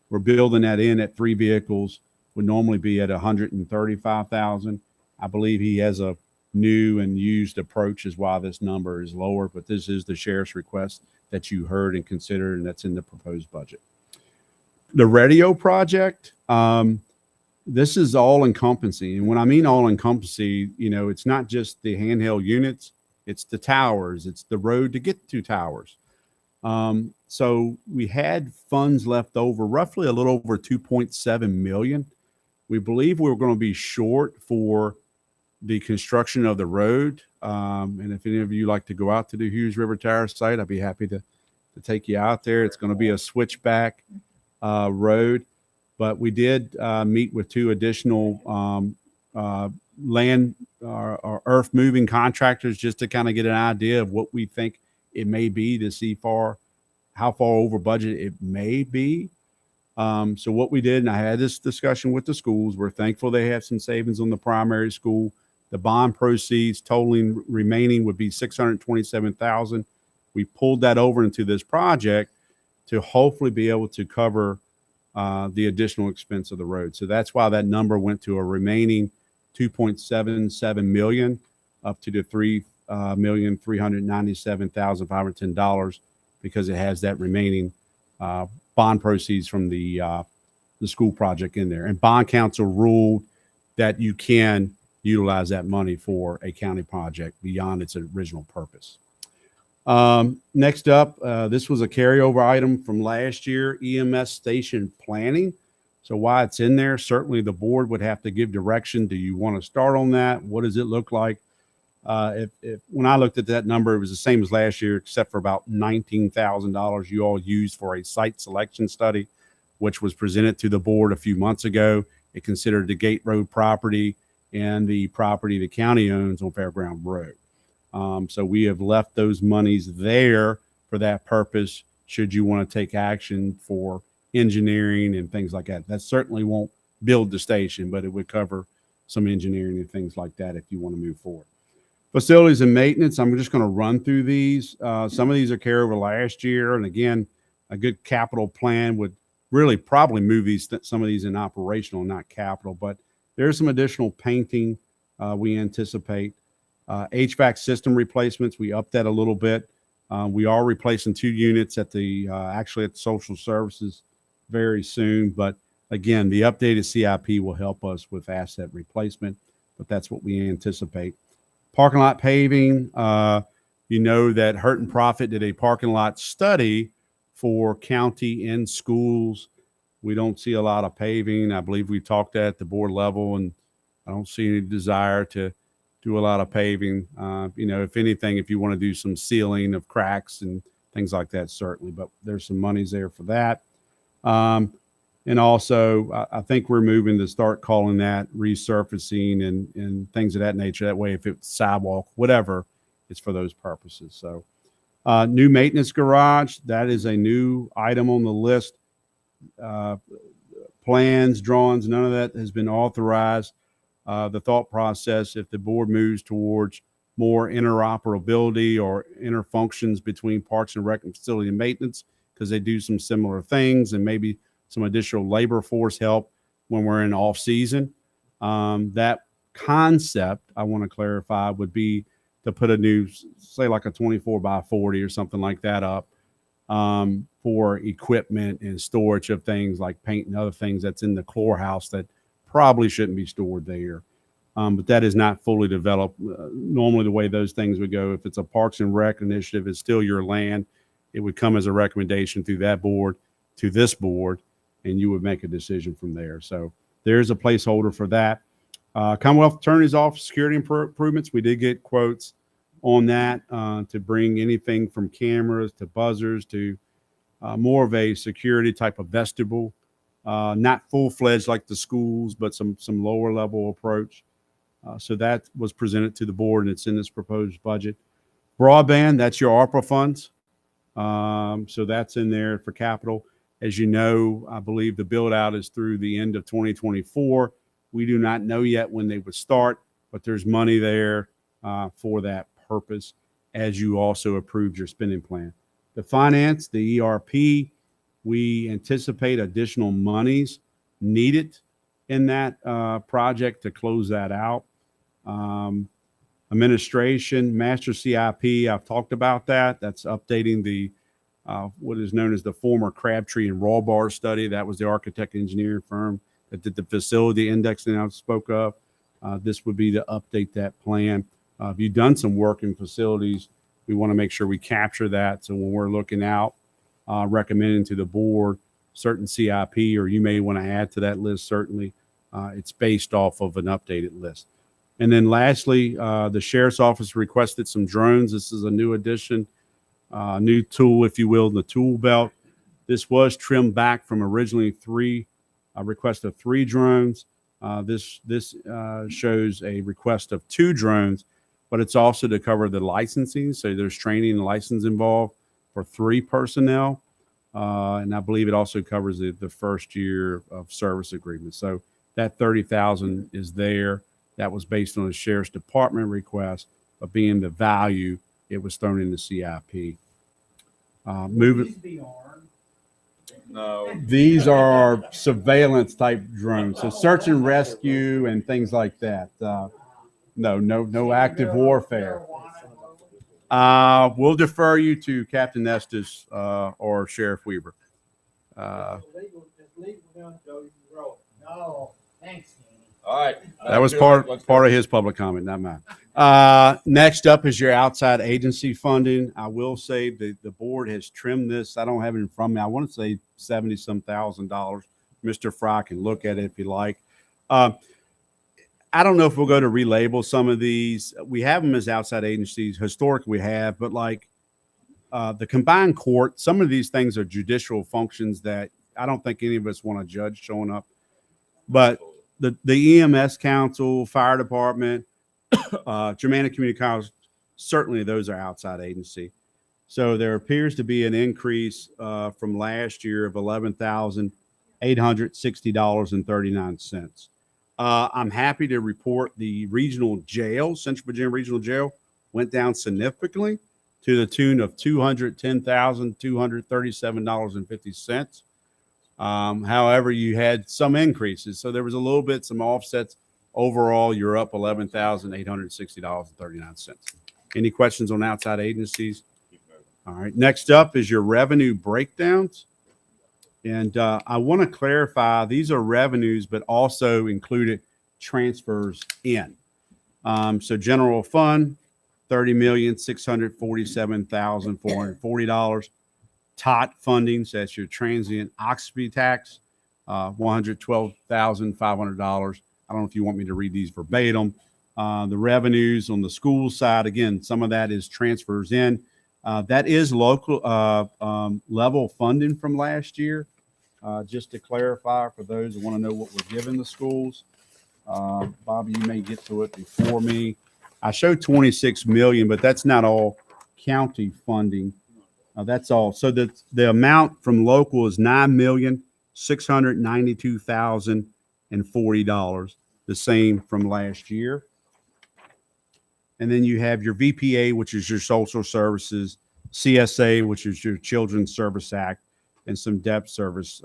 we're building that in at 3 vehicles, would normally be at $135,000. I believe he has a new and used approach is why this number is lower, but this is the sheriff's request that you heard and considered, and that's in the proposed budget. The radio project, this is all encompassing. And when I mean all encompassing, it's not just the handheld units, it's the towers, it's the road to get to towers. So we had funds left over, roughly a little over 2.7 million. We believe we were going to be short for the construction of the road. And if any of you like to go out to the Hughes River Tower site, I'd be happy to take you out there. It's going to be a switchback road, but we did meet with 2 additional land or earth moving contractors just to kind of get an idea of what we think it may be to see how far over budget it may be. So what we did, and I had this discussion with the schools, we're thankful they have some savings on the primary school. The bond proceeds totaling remaining would be $627,000. We pulled that over into this project to hopefully be able to cover the additional expense of the road. So that's why that number went to a remaining $2.77 million up to the $3,397,510 because it has that remaining bond proceeds from the school project in there. And bond council ruled that you can utilize that money for a county project beyond its original purpose. Next up, this was a carryover item from last year, Ems Station Planning. So why it's in there, certainly the board would have to give direction. Do you want to start on that? What does it look like? When I looked at that number, it was the same as last year, except for about $19,000 you all used for a site selection study, which was presented to the board a few months ago. It considered the Gate Road property and the property the county owns on Fairground Road. So we have left those monies there for that purpose, should you want to take action for engineering and things like that. That certainly won't build the station, but it would cover some engineering and things like that if you want to move forward. Facilities and maintenance, I'm just going to run through these. Some of these are carryover last year. And again, a good capital plan would really probably move some of these in operational, not capital. But there's some additional painting we anticipate. HVAC system replacements, we upped that a little bit. We are replacing 2 units at the actually at the social services very soon. But again, the updated CIP will help us with asset replacement, but that's what we anticipate. Parking lot paving, you know that Hurt and Profit did a parking lot study for county and schools. We don't see a lot of paving. I believe we talked at the board level, and I don't see any desire to do a lot of paving. You know, if anything, if you want to do some sealing of cracks and things like that, certainly, but there's some monies there for that. And also, I think we're moving to start calling that resurfacing and things of that nature. That way, if it's sidewalk, whatever, it's for those purposes. So, new maintenance garage, that is a new item on the list. Plans, drawings, none of that has been authorized. The thought process, if the board moves towards more interoperability or interfunctions between Parks and Rec and facility and maintenance, because they do some similar things, and maybe some additional labor force help when we're in off season. That concept, I want to clarify, would be to put a new, say like a 24x40 or something like that up for equipment and storage of things like paint and other things that's in the core house that probably shouldn't be stored there. But that is not fully developed. Normally the way those things would go, if it's a Parks and Rec initiative, it's still your land. It would come as a recommendation through that board to this board, and you would make a decision from there. So there's a placeholder for that. Commonwealth Attorney's Office security improvements. We did get quotes on that to bring anything from cameras to buzzers to more of a security type of vestibule. Not full-fledged like the schools, but some lower level approach. So that was presented to the board, and it's in this proposed budget. Broadband, that's your ARPA funds. So that's in there for capital. As you know, I believe the build out is through the end of 2024. We do not know yet when they would start, but there's money there for that purpose, as you also approved your spending plan. The finance, the ERP, we anticipate additional monies needed in that project to close that out. Administration, master CIP, I've talked about that. That's updating the what is known as the former Crabtree and Rawbar study. That was the architect engineering firm that did the facility indexing I spoke of. This would be to update that plan. If you've done some work in facilities, we want to make sure we capture that. So when we're looking out, recommending to the board certain CIP, or you may want to add to that list, certainly, it's based off of an updated list. And then lastly, the Sheriff's Office requested some drones. This is a new addition, new tool, if you will, in the tool belt. This was trimmed back from originally a request of 3 drones. This shows a request of 2 drones, but it's also to cover the licensing. So there's training and license involved for 3 personnel. And I believe it also covers the first year of service agreement. So that $30,000 is there. That was based on the Sheriff's Department request, but being the value, it was thrown in the CIP. Moving. No. These are surveillance type drones, so search and rescue and things like that. No active warfare. We'll defer you to Captain Estes or Sheriff Weaver. No, thanks, Danny. All right. That was part of his public comment, not mine. Next up is your outside agency funding. I will say the board has trimmed this. I don't have it in front of me. I want to say $70-some thousand. Mr. Fry can look at it if you like. I don't know if we'll go to relabel some of these. We have them as outside agencies. Historically, we have, but like the combined court, some of these things are judicial functions that I don't think any of us want a judge showing up. But the EMS council, fire department, Germanic Community College, certainly those are outside agency. So there appears to be an increase from last year of $11,860.39. I'm happy to report the regional jail, Central Virginia Regional Jail, went down significantly to the tune of $210,237.50. However, you had some increases. So there was a little bit, some offsets overall, you're up $11,860.39. Any questions on outside agencies? All right. Next up is your revenue breakdowns. And I want to clarify, these are revenues, but also included transfers in. So general fund, $30,647,440. TOT funding, so that's your transient occupancy tax, $112,500. I don't know if you want me to read these verbatim. The revenues on the school side, again, some of that is transfers in. That is local level funding from last year. Just to clarify for those who want to know what we're giving the schools. Bobby, you may get to it before me. I showed 26 million, but that's not all county funding. That's all. So the amount from local is $9,692,040, the same from last year. And then you have your VPA, which is your social services, CSA, which is your Children's Service Act, and some debt service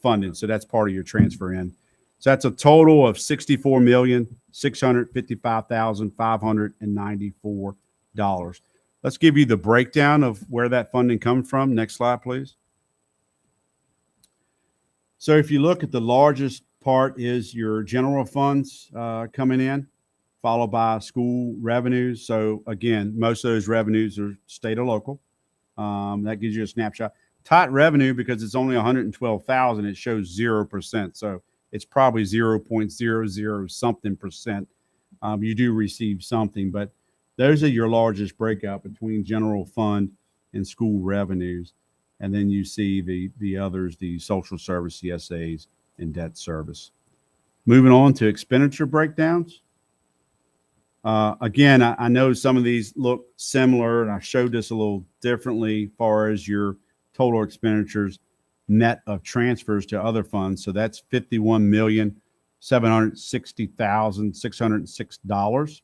funding. So that's part of your transfer in. So that's a total of $64,655,594. Let's give you the breakdown of where that funding comes from. Next slide, please. So if you look at the largest part is your general funds coming in, followed by school revenues. So again, most of those revenues are state or local. That gives you a snapshot. TOT revenue, because it's only 112,000, it shows 0%. So it's probably 0.00 something percent. You do receive something, but those are your largest breakout between general fund and school revenues. And then you see the others, the social service, CSAs, and debt service. Moving on to expenditure breakdowns. Again, I know some of these look similar, and I showed this a little differently as far as your total expenditures net of transfers to other funds. So that's $51,760,606.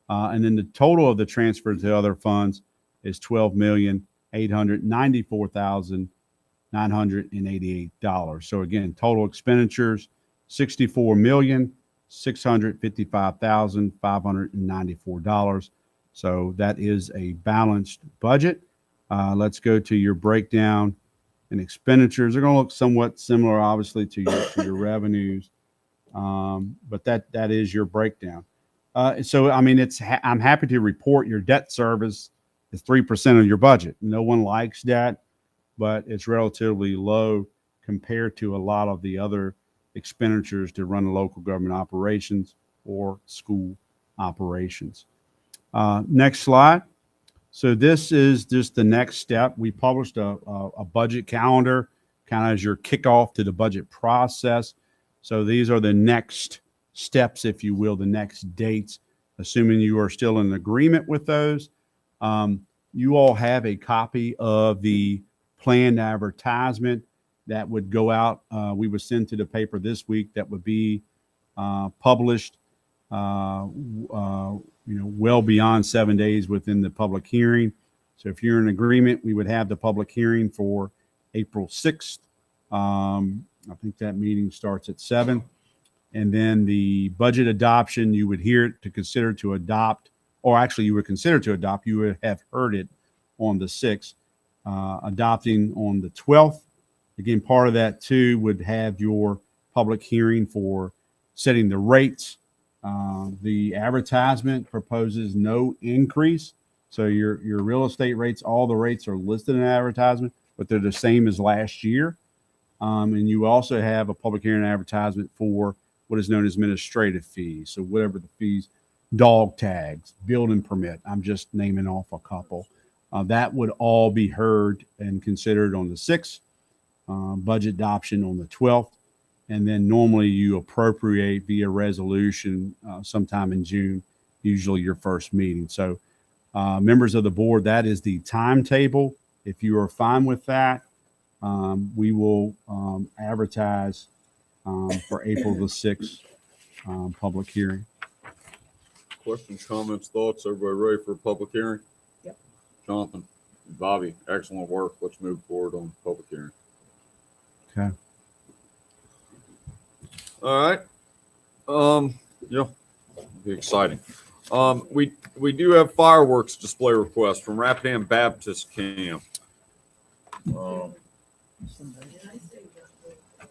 And then the total of the transfers to other funds is $12,894,988. So again, total expenditures, $64,655,594. So that is a balanced budget. Let's go to your breakdown and expenditures. They're going to look somewhat similar, obviously, to your revenues, but that is your breakdown. So, I mean, I'm happy to report your debt service is 3% of your budget. No one likes that, but it's relatively low compared to a lot of the other expenditures to run local government operations or school operations. Next slide. So this is just the next step. We published a budget calendar, kind of as your kickoff to the budget process. So these are the next steps, if you will, the next dates, assuming you are still in agreement with those. You all have a copy of the planned advertisement that would go out. We would send to the paper this week that would be published well beyond 7 days within the public hearing. So if you're in agreement, we would have the public hearing for April 6th. I think that meeting starts at 7. And then the budget adoption, you would hear it to consider to adopt, or actually you would consider to adopt, you would have heard it on the 6th, adopting on the 12th. Again, part of that too would have your public hearing for setting the rates. The advertisement proposes no increase. So your real estate rates, all the rates are listed in the advertisement, but they're the same as last year. And you also have a public hearing advertisement for what is known as administrative fees. So whatever the fees, dog tags, building permit, I'm just naming off a couple. That would all be heard and considered on the 6th, budget adoption on the 12th. And then normally you appropriate via resolution sometime in June, usually your first meeting. So members of the board, that is the timetable. If you are fine with that, we will advertise for April the 6th public hearing. Questions, comments, thoughts? Everybody ready for a public hearing? Yep. Jonathan, Bobby, excellent work. Let's move forward on public hearing. Okay. All right. Yeah, it'll be exciting. We do have fireworks display requests from Rapidan Baptist Camp.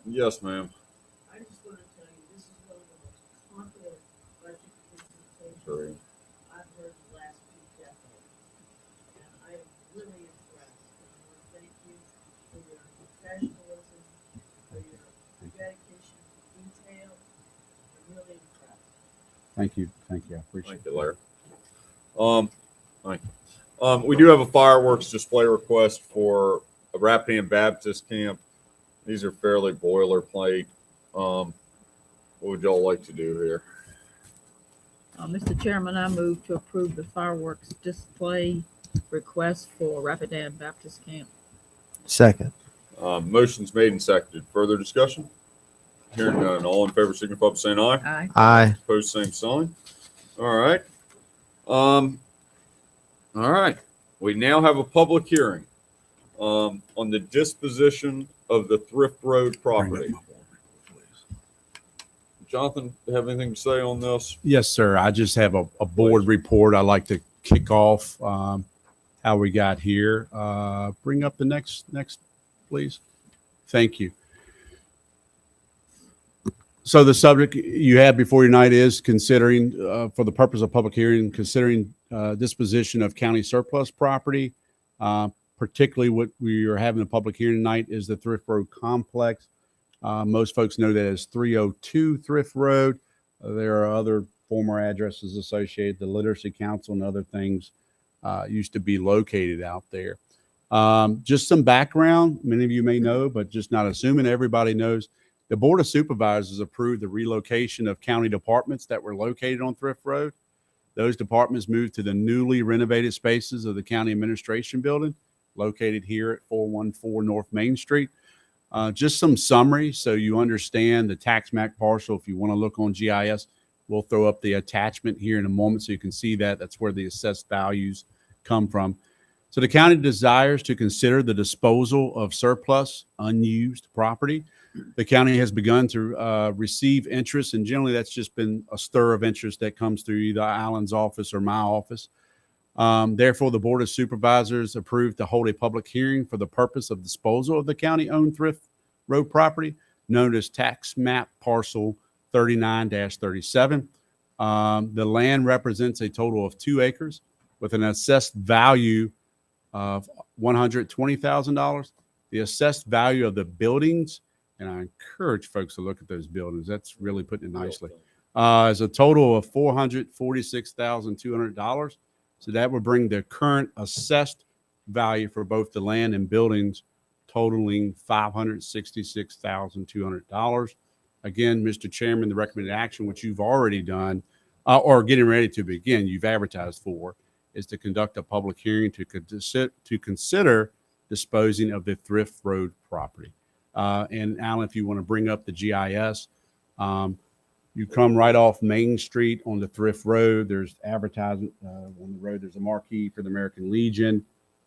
Yes, ma'am. I just want to tell you, this is one of the most confident budget presentations Sorry. I've heard in the last 2 decades. And I am really impressed. And I want to thank you for your professionalism, for your dedication to detail. I'm really impressed. Thank you. Thank you. I appreciate Thank you, Larry. Thank you. We do have a fireworks display request for a Rapidan Baptist Camp. These are fairly boilerplate. What would y'all like to do here? Mr. Chairman, I move to approve the fireworks display request for Rapidan Baptist Camp. Second. Motion's made and seconded. Further discussion? Hearing none. All in favor signify by saying aye. Aye. Aye. Opposed, same sign. All right. All right. We now have a public hearing on the disposition of the Thrift Road property. Jonathan, have anything to say on this? Yes, sir. I just have a board report. I'd like to kick off how we got here. Bring up the next, please. Thank you. So the subject you have before you tonight is considering, for the purpose of public hearing, considering disposition of county surplus property. Particularly what we are having a public hearing tonight is the Thrift Road Complex. Most folks know that as 302 Thrift Road. There are other former addresses associated. The Literacy Council and other things used to be located out there. Just some background, many of you may know, but just not assuming everybody knows. The Board of Supervisors approved the relocation of county departments that were located on Thrift Road. Those departments moved to the newly renovated spaces of the County Administration Building, located here at 414 North Main Street. Just some summary so you understand the tax map parcel. If you want to look on GIS, we'll throw up the attachment here in a moment so you can see that. That's where the assessed values come from. So the county desires to consider the disposal of surplus unused property. The county has begun to receive interest, and generally that's just been a stir of interest that comes through either Alan's office or my office. Therefore, the Board of Supervisors approved to hold a public hearing for the purpose of disposal of the county-owned Thrift Road property, known as Tax Map Parcel 39-37. The land represents a total of 2 acres with an assessed value of $120,000. The assessed value of the buildings, and I encourage folks to look at those buildings. That's really putting it nicely. Is a total of $446,200. So that would bring the current assessed value for both the land and buildings totaling $566,200. Again, Mr. Chairman, the recommended action, which you've already done or getting ready to begin, you've advertised for, is to conduct a public hearing to consider disposing of the Thrift Road property. And Alan, if you want to bring up the GIS, you come right off Main Street on the Thrift Road. There's advertisement on the road. There's a marquee for the American Legion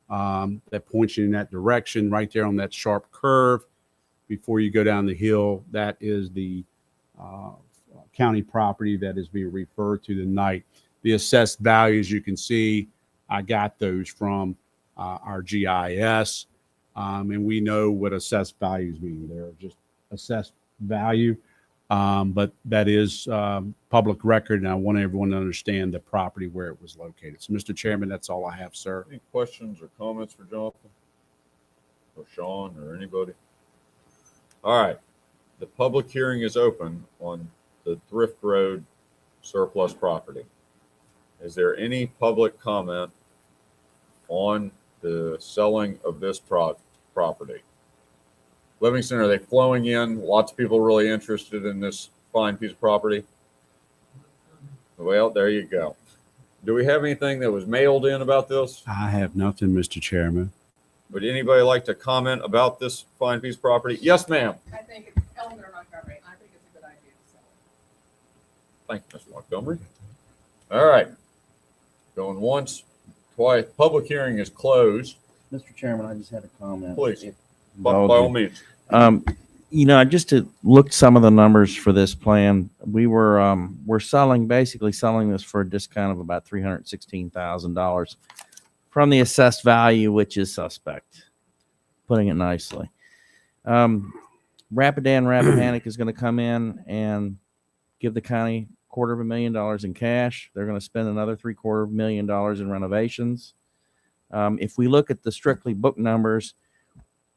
that points you in that direction. Right there on that sharp curve before you go down the hill, that is the county property that is being referred to tonight. The assessed values, you can see, I got those from our GIS, and we know what assessed values mean. They're just assessed value. But that is public record, and I want everyone to understand the property where it was located. So, Mr. Chairman, that's all I have, sir. Any questions or comments for Jonathan or Sean or anybody? All right. The public hearing is open on the Thrift Road surplus property. Is there any public comment on the selling of this property? Livingston, are they flowing in? Lots of people really interested in this fine piece of property. Well, there you go. Do we have anything that was mailed in about this? I have nothing, Mr. Chairman. Would anybody like to comment about this fine piece of property? Yes, ma'am. I think it's Eleanor Montgomery. I think it's a good idea to sell it. Thank you, Mr. Montgomery. All right. Going once, twice. Public hearing is closed. Mr. Chairman, I just had a comment. Please, by all means. just to look some of the numbers for this plan, we're basically selling this for a discount of about $316,000 from the assessed value, which is suspect, putting it nicely. Rappahannock is going to come in and give the county $250,000 in cash. They're going to spend another $750,000 in renovations. If we look at the strictly book numbers,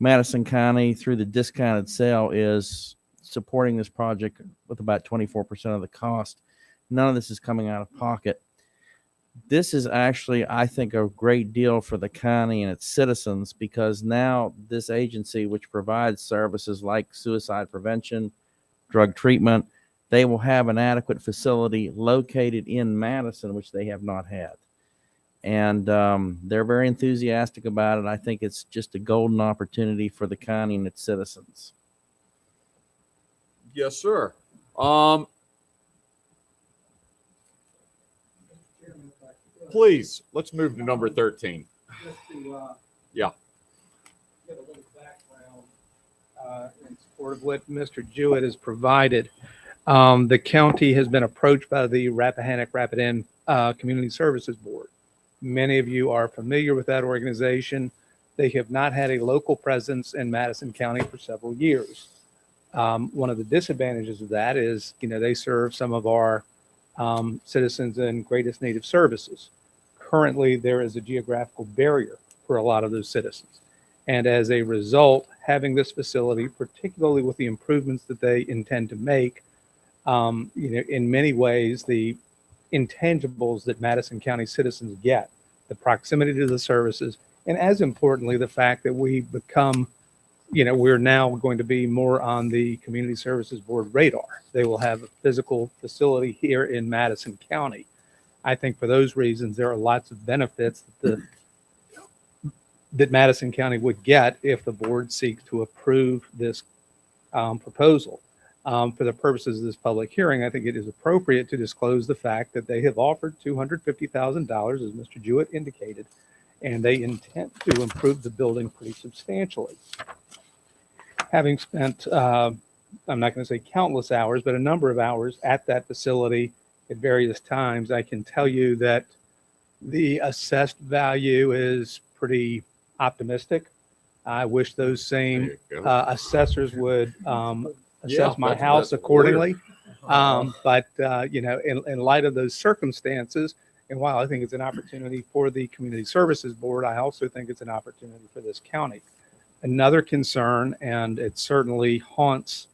Madison County, through the discounted sale, is supporting this project with about 24% of the cost. None of this is coming out of pocket. This is actually, I think, a great deal for the county and its citizens, because now this agency, which provides services like suicide prevention, drug treatment, they will have an adequate facility located in Madison, which they have not had. And they're very enthusiastic about it. I think it's just a golden opportunity for the county and its citizens. Yes, sir. Please, let's move to number 13. Just to Yeah. give a little background in support of what Mr. Jewett has provided. The county has been approached by the Rappahannock Rapidan Community Services Board. Many of you are familiar with that organization. They have not had a local presence in Madison County for several years. One of the disadvantages of that is, they serve some of our citizens in greatest need of services. Currently, there is a geographical barrier for a lot of those citizens. And as a result, having this facility, particularly with the improvements that they intend to make, in many ways, the intangibles that Madison County citizens get, the proximity to the services, and as importantly, the fact that we become, we're now going to be more on the Community Services Board radar. They will have a physical facility here in Madison County. I think for those reasons, there are lots of benefits that Madison County would get if the board seeks to approve this proposal. For the purposes of this public hearing, I think it is appropriate to disclose the fact that they have offered $250,000, as Mr. Jewett indicated, and they intend to improve the building pretty substantially. Having spent, I'm not going to say countless hours, but a number of hours at that facility at various times, I can tell you that the assessed value is pretty optimistic. I wish those same assessors would assess my house accordingly. But in light of those circumstances, and while I think it's an opportunity for the Community Services Board, I also think it's an opportunity for this county. Another concern, and it certainly haunts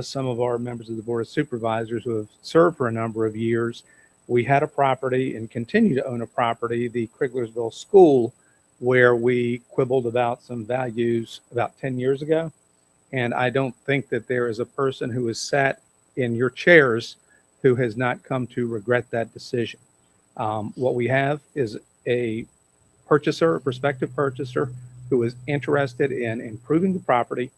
some of our members of the Board of Supervisors who have served for a number of years. We had a property and continue to own a property, the Kriglersville School, where we quibbled about some values about 10 years ago. And I don't think that there is a person who has sat in your chairs who has not come to regret that decision. What we have is a purchaser, a prospective purchaser, who is interested in improving the property,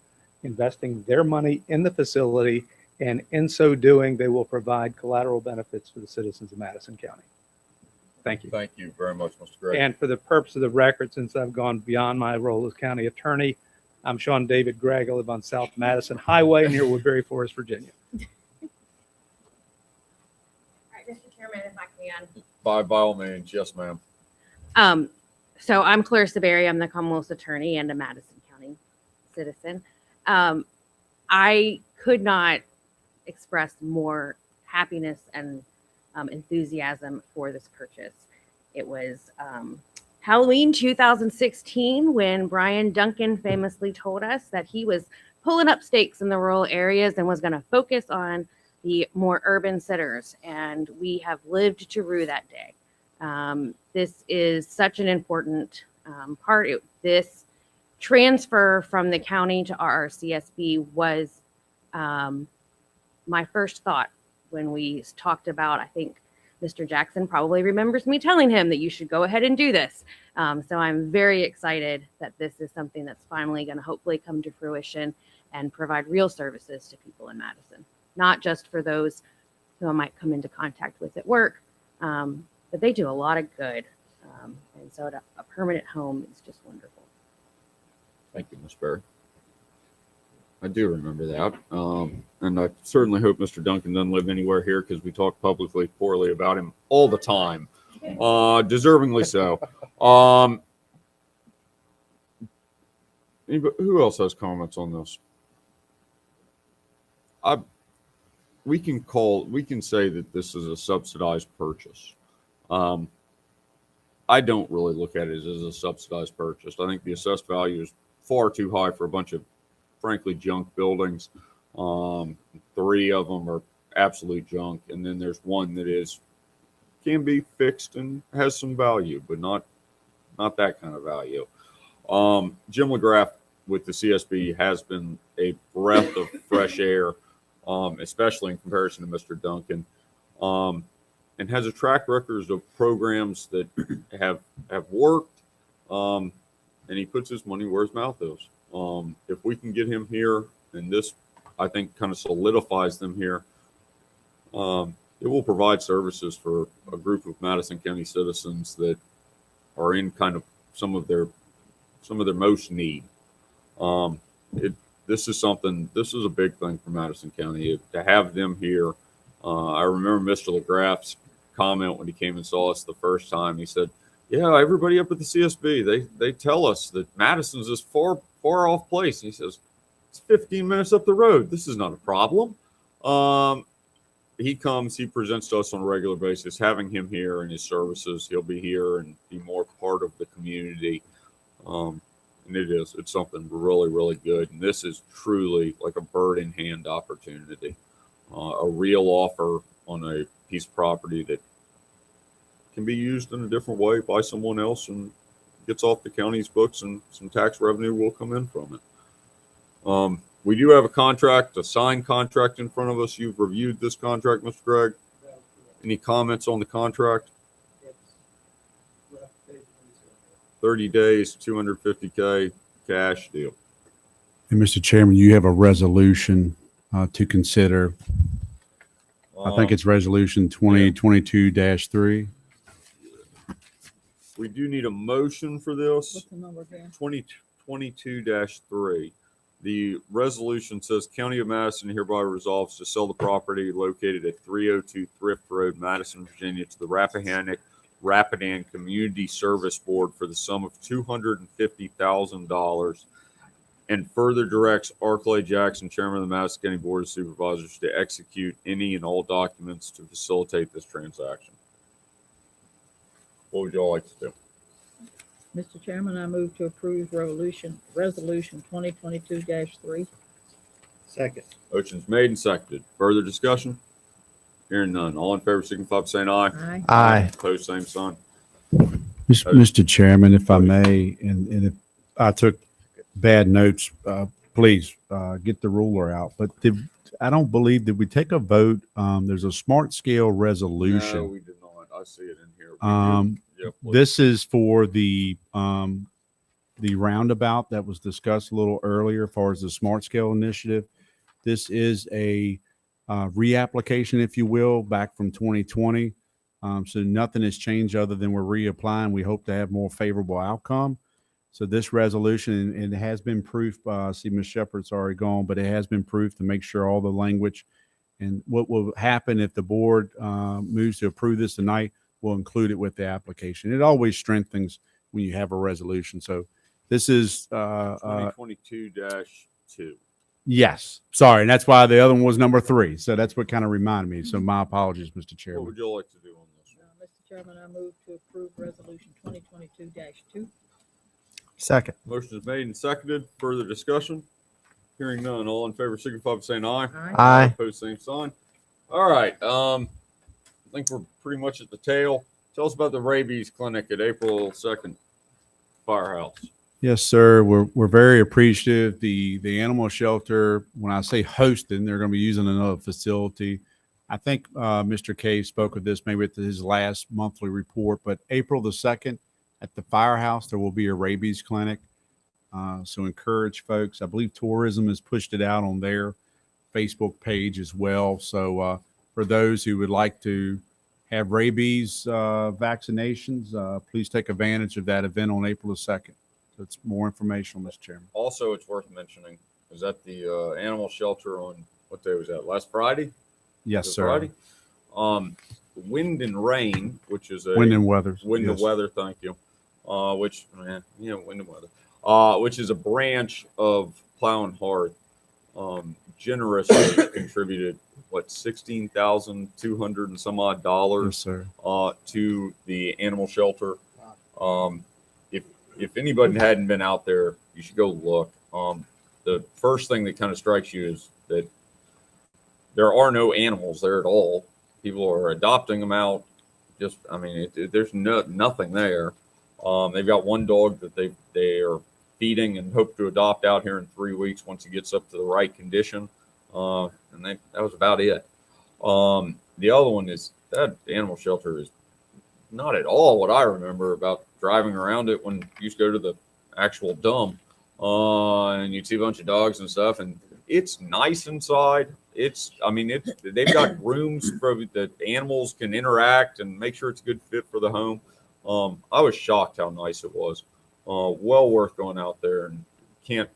investing their money in the facility, and in so doing, they will provide collateral benefits for the citizens of Madison County. Thank you. Thank you very much, Mr. Gray. And for the purpose of the record, since I've gone beyond my role as county attorney, I'm Sean David Gregg. I live on South Madison Highway near Woodbury Forest, Virginia. All right, Mr. Chairman, if I can. By all means, yes, ma'am. So I'm Clarissa Berry. I'm the Commonwealth's attorney and a Madison County citizen. I could not express more happiness and enthusiasm for this purchase. It was Halloween 2016 when Brian Duncan famously told us that he was pulling up stakes in the rural areas and was going to focus on the more urban centers. And we have lived to rue that day. This is such an important part. This transfer from the county to RRCSB was my first thought when we talked about, I think Mr. Jackson probably remembers me telling him that you should go ahead and do this. So I'm very excited that this is something that's finally going to hopefully come to fruition and provide real services to people in Madison, not just for those who I might come into contact with at work, but they do a lot of good. And so a permanent home is just wonderful. Thank you, Ms. Berry. I do remember that. And I certainly hope Mr. Duncan doesn't live anywhere here because we talk publicly poorly about him all the time. Deservingly so. Who else has comments on this? We can say that this is a subsidized purchase. I don't really look at it as a subsidized purchase. I think the assessed value is far too high for a bunch of, frankly, junk buildings. 3 of them are absolute junk, and then there's one that can be fixed and has some value, but not that kind of value. Jim McGrath with the CSB has been a breath of fresh air, especially in comparison to Mr. Duncan, and has a track record of programs that have worked, and he puts his money where his mouth is. If we can get him here, and this, I think, kind of solidifies them here, it will provide services for a group of Madison County citizens that are in kind of some of their most need. This is a big thing for Madison County to have them here. I remember Mr. LaGraff's comment when he came and saw us the first time. He said, "Yeah, everybody up at the CSB, they tell us that Madison's this far off place." And he says, "It's 15 minutes up the road. This is not a problem." He comes, he presents to us on a regular basis. Having him here and his services, he'll be here and be more part of the community. And it's something really, really good. And this is truly like a bird in hand opportunity, a real offer on a piece of property that can be used in a different way by someone else and gets off the county's books, and some tax revenue will come in from it. We do have a signed contract in front of us. You've reviewed this contract, Mr. Gregg. Any comments on the contract? 30 days, $250K cash deal. And Mr. Chairman, you have a resolution to consider. I think it's resolution 2022-3. We do need a motion for this. What's the number again? 2022-3. The resolution says County of Madison hereby resolves to sell the property located at 302 Thrift Road, Madison, Virginia, to the Rapidan Community Service Board for the sum of $250,000, and further directs Arclay Jackson, Chairman of the Madison County Board of Supervisors, to execute any and all documents to facilitate this transaction. What would y'all like to do? Mr. Chairman, I move to approve resolution 2022-3. Second. Motion's made and seconded. Further discussion? Hearing none. All in favor, signify by saying aye. Aye. Aye. Opposed, same sign. Mr. Chairman, if I may, and if I took bad notes, please get the ruler out. But I don't believe, did we take a vote? There's a smart scale resolution. No, we did not. I see it in here. Yep, This is for the roundabout that was discussed a little earlier as far as the smart scale initiative. This is a reapplication, if you will, back from 2020. So nothing has changed other than we're reapplying. We hope to have more favorable outcome. So this resolution, and it has been proof. I see Ms. Shepherd's already gone, but it has been proof to make sure all the language and what will happen if the board moves to approve this tonight, we'll include it with the application. It always strengthens when you have a resolution. So this is 2022-2. yes. Sorry, and that's why the other one was number 3. So that's what kind of reminded me. So my apologies, Mr. Chairman. What would you like to do on this one? Mr. Chairman, I move to approve resolution 2022-2. Second. Motion is made and seconded. Further discussion? Hearing none. All in favor, signify by saying aye. Aye. Opposed, same sign. All right. I think we're pretty much at the tail. Tell us about the Rabies Clinic at April 2nd, Firehouse. Yes, sir. We're very appreciative. The animal shelter, when I say hosting, they're going to be using another facility. I think Mr. Cave spoke of this maybe at his last monthly report, but April the 2nd at the Firehouse, there will be a rabies clinic. So encourage folks. I believe tourism has pushed it out on their Facebook page as well. So for those who would like to have rabies vaccinations, please take advantage of that event on April the 2nd. So it's more informational, Mr. Chairman. Also, it's worth mentioning was at the animal shelter on, what day was that? Last Friday? Yes, Was it sir. Friday? Wind and Rain, which is a Wind and Weather. Wind and Yes. Weather, thank you. Which, Wind and Weather. Which is a branch of Plow and Hearth. Generously contributed what, $16,200 and some odd dollars Yes, sir. to the animal shelter. If anybody hadn't been out there, you should go look. The first thing that kind of strikes you is that there are no animals there at all. People are adopting them out. Just, I mean, there's nothing there. They've got one dog that they are feeding and hope to adopt out here in 3 weeks once he gets up to the right condition. And that was about it. The other one is that animal shelter is not at all what I remember about driving around it when you used to go to the actual dump. And you'd see a bunch of dogs and stuff, and it's nice inside. They've got rooms for the animals can interact and make sure it's a good fit for the home. I was shocked how nice it was. Well worth going out there, and can't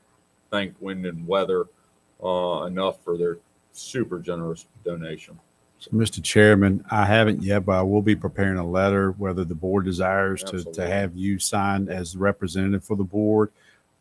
thank Wind and Weather enough for their super generous donation. So, Mr. Chairman, I haven't yet, but I will be preparing a letter, whether the board desires to Absolutely. have you signed as the representative for the board.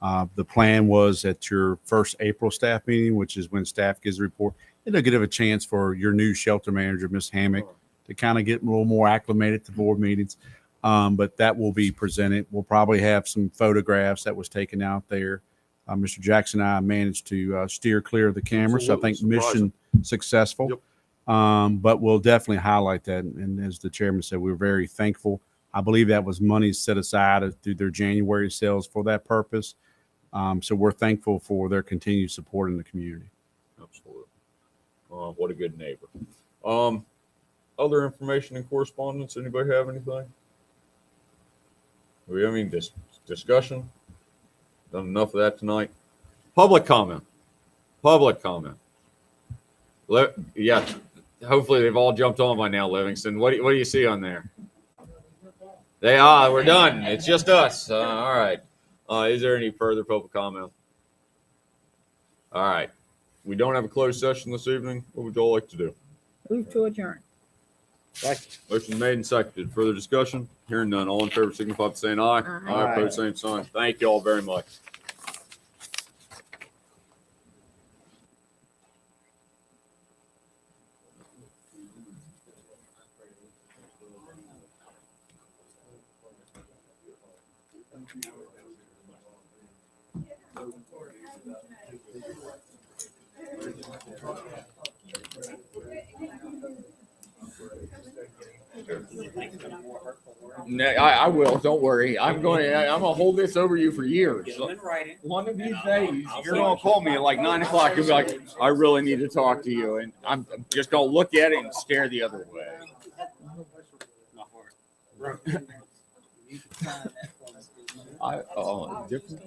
The plan was at your first April staff meeting, which is when staff gives a report, it'll give a chance for your new shelter manager, Ms. Hammock, to kind of get a little more acclimated to board meetings. But that will be presented. We'll probably have some photographs that was taken out there. Mr. Jackson and I managed to steer clear of the camera, so I think Absolutely. mission successful. Yep. But we'll definitely highlight that. And as the chairman said, we're very thankful. I believe that was money set aside through their January sales for that purpose. So we're thankful for their continued support in the community. Absolutely. What a good neighbor. Other information and correspondence. Anybody have anything? Do we have any discussion? Done enough of that tonight. Public comment. Public comment. Yeah. Hopefully they've all jumped on by now, Livingston. What do you see on there? They are. We're done. It's just us. All right. Is there any further public comment? All right. We don't have a closed session this evening. What would you all like to do? Move to adjourn. Motion made and seconded. Further discussion? Hearing none. All in favor signify by saying aye. Aye. Opposed, same sign. Thank you all very much. I will. Don't worry. I'm gonna hold this over you for years. One of these days, you're gonna call me at like 9 o'clock. You'll be like, "I really need to talk to you," and I'm just gonna look at it and stare the other way. Different.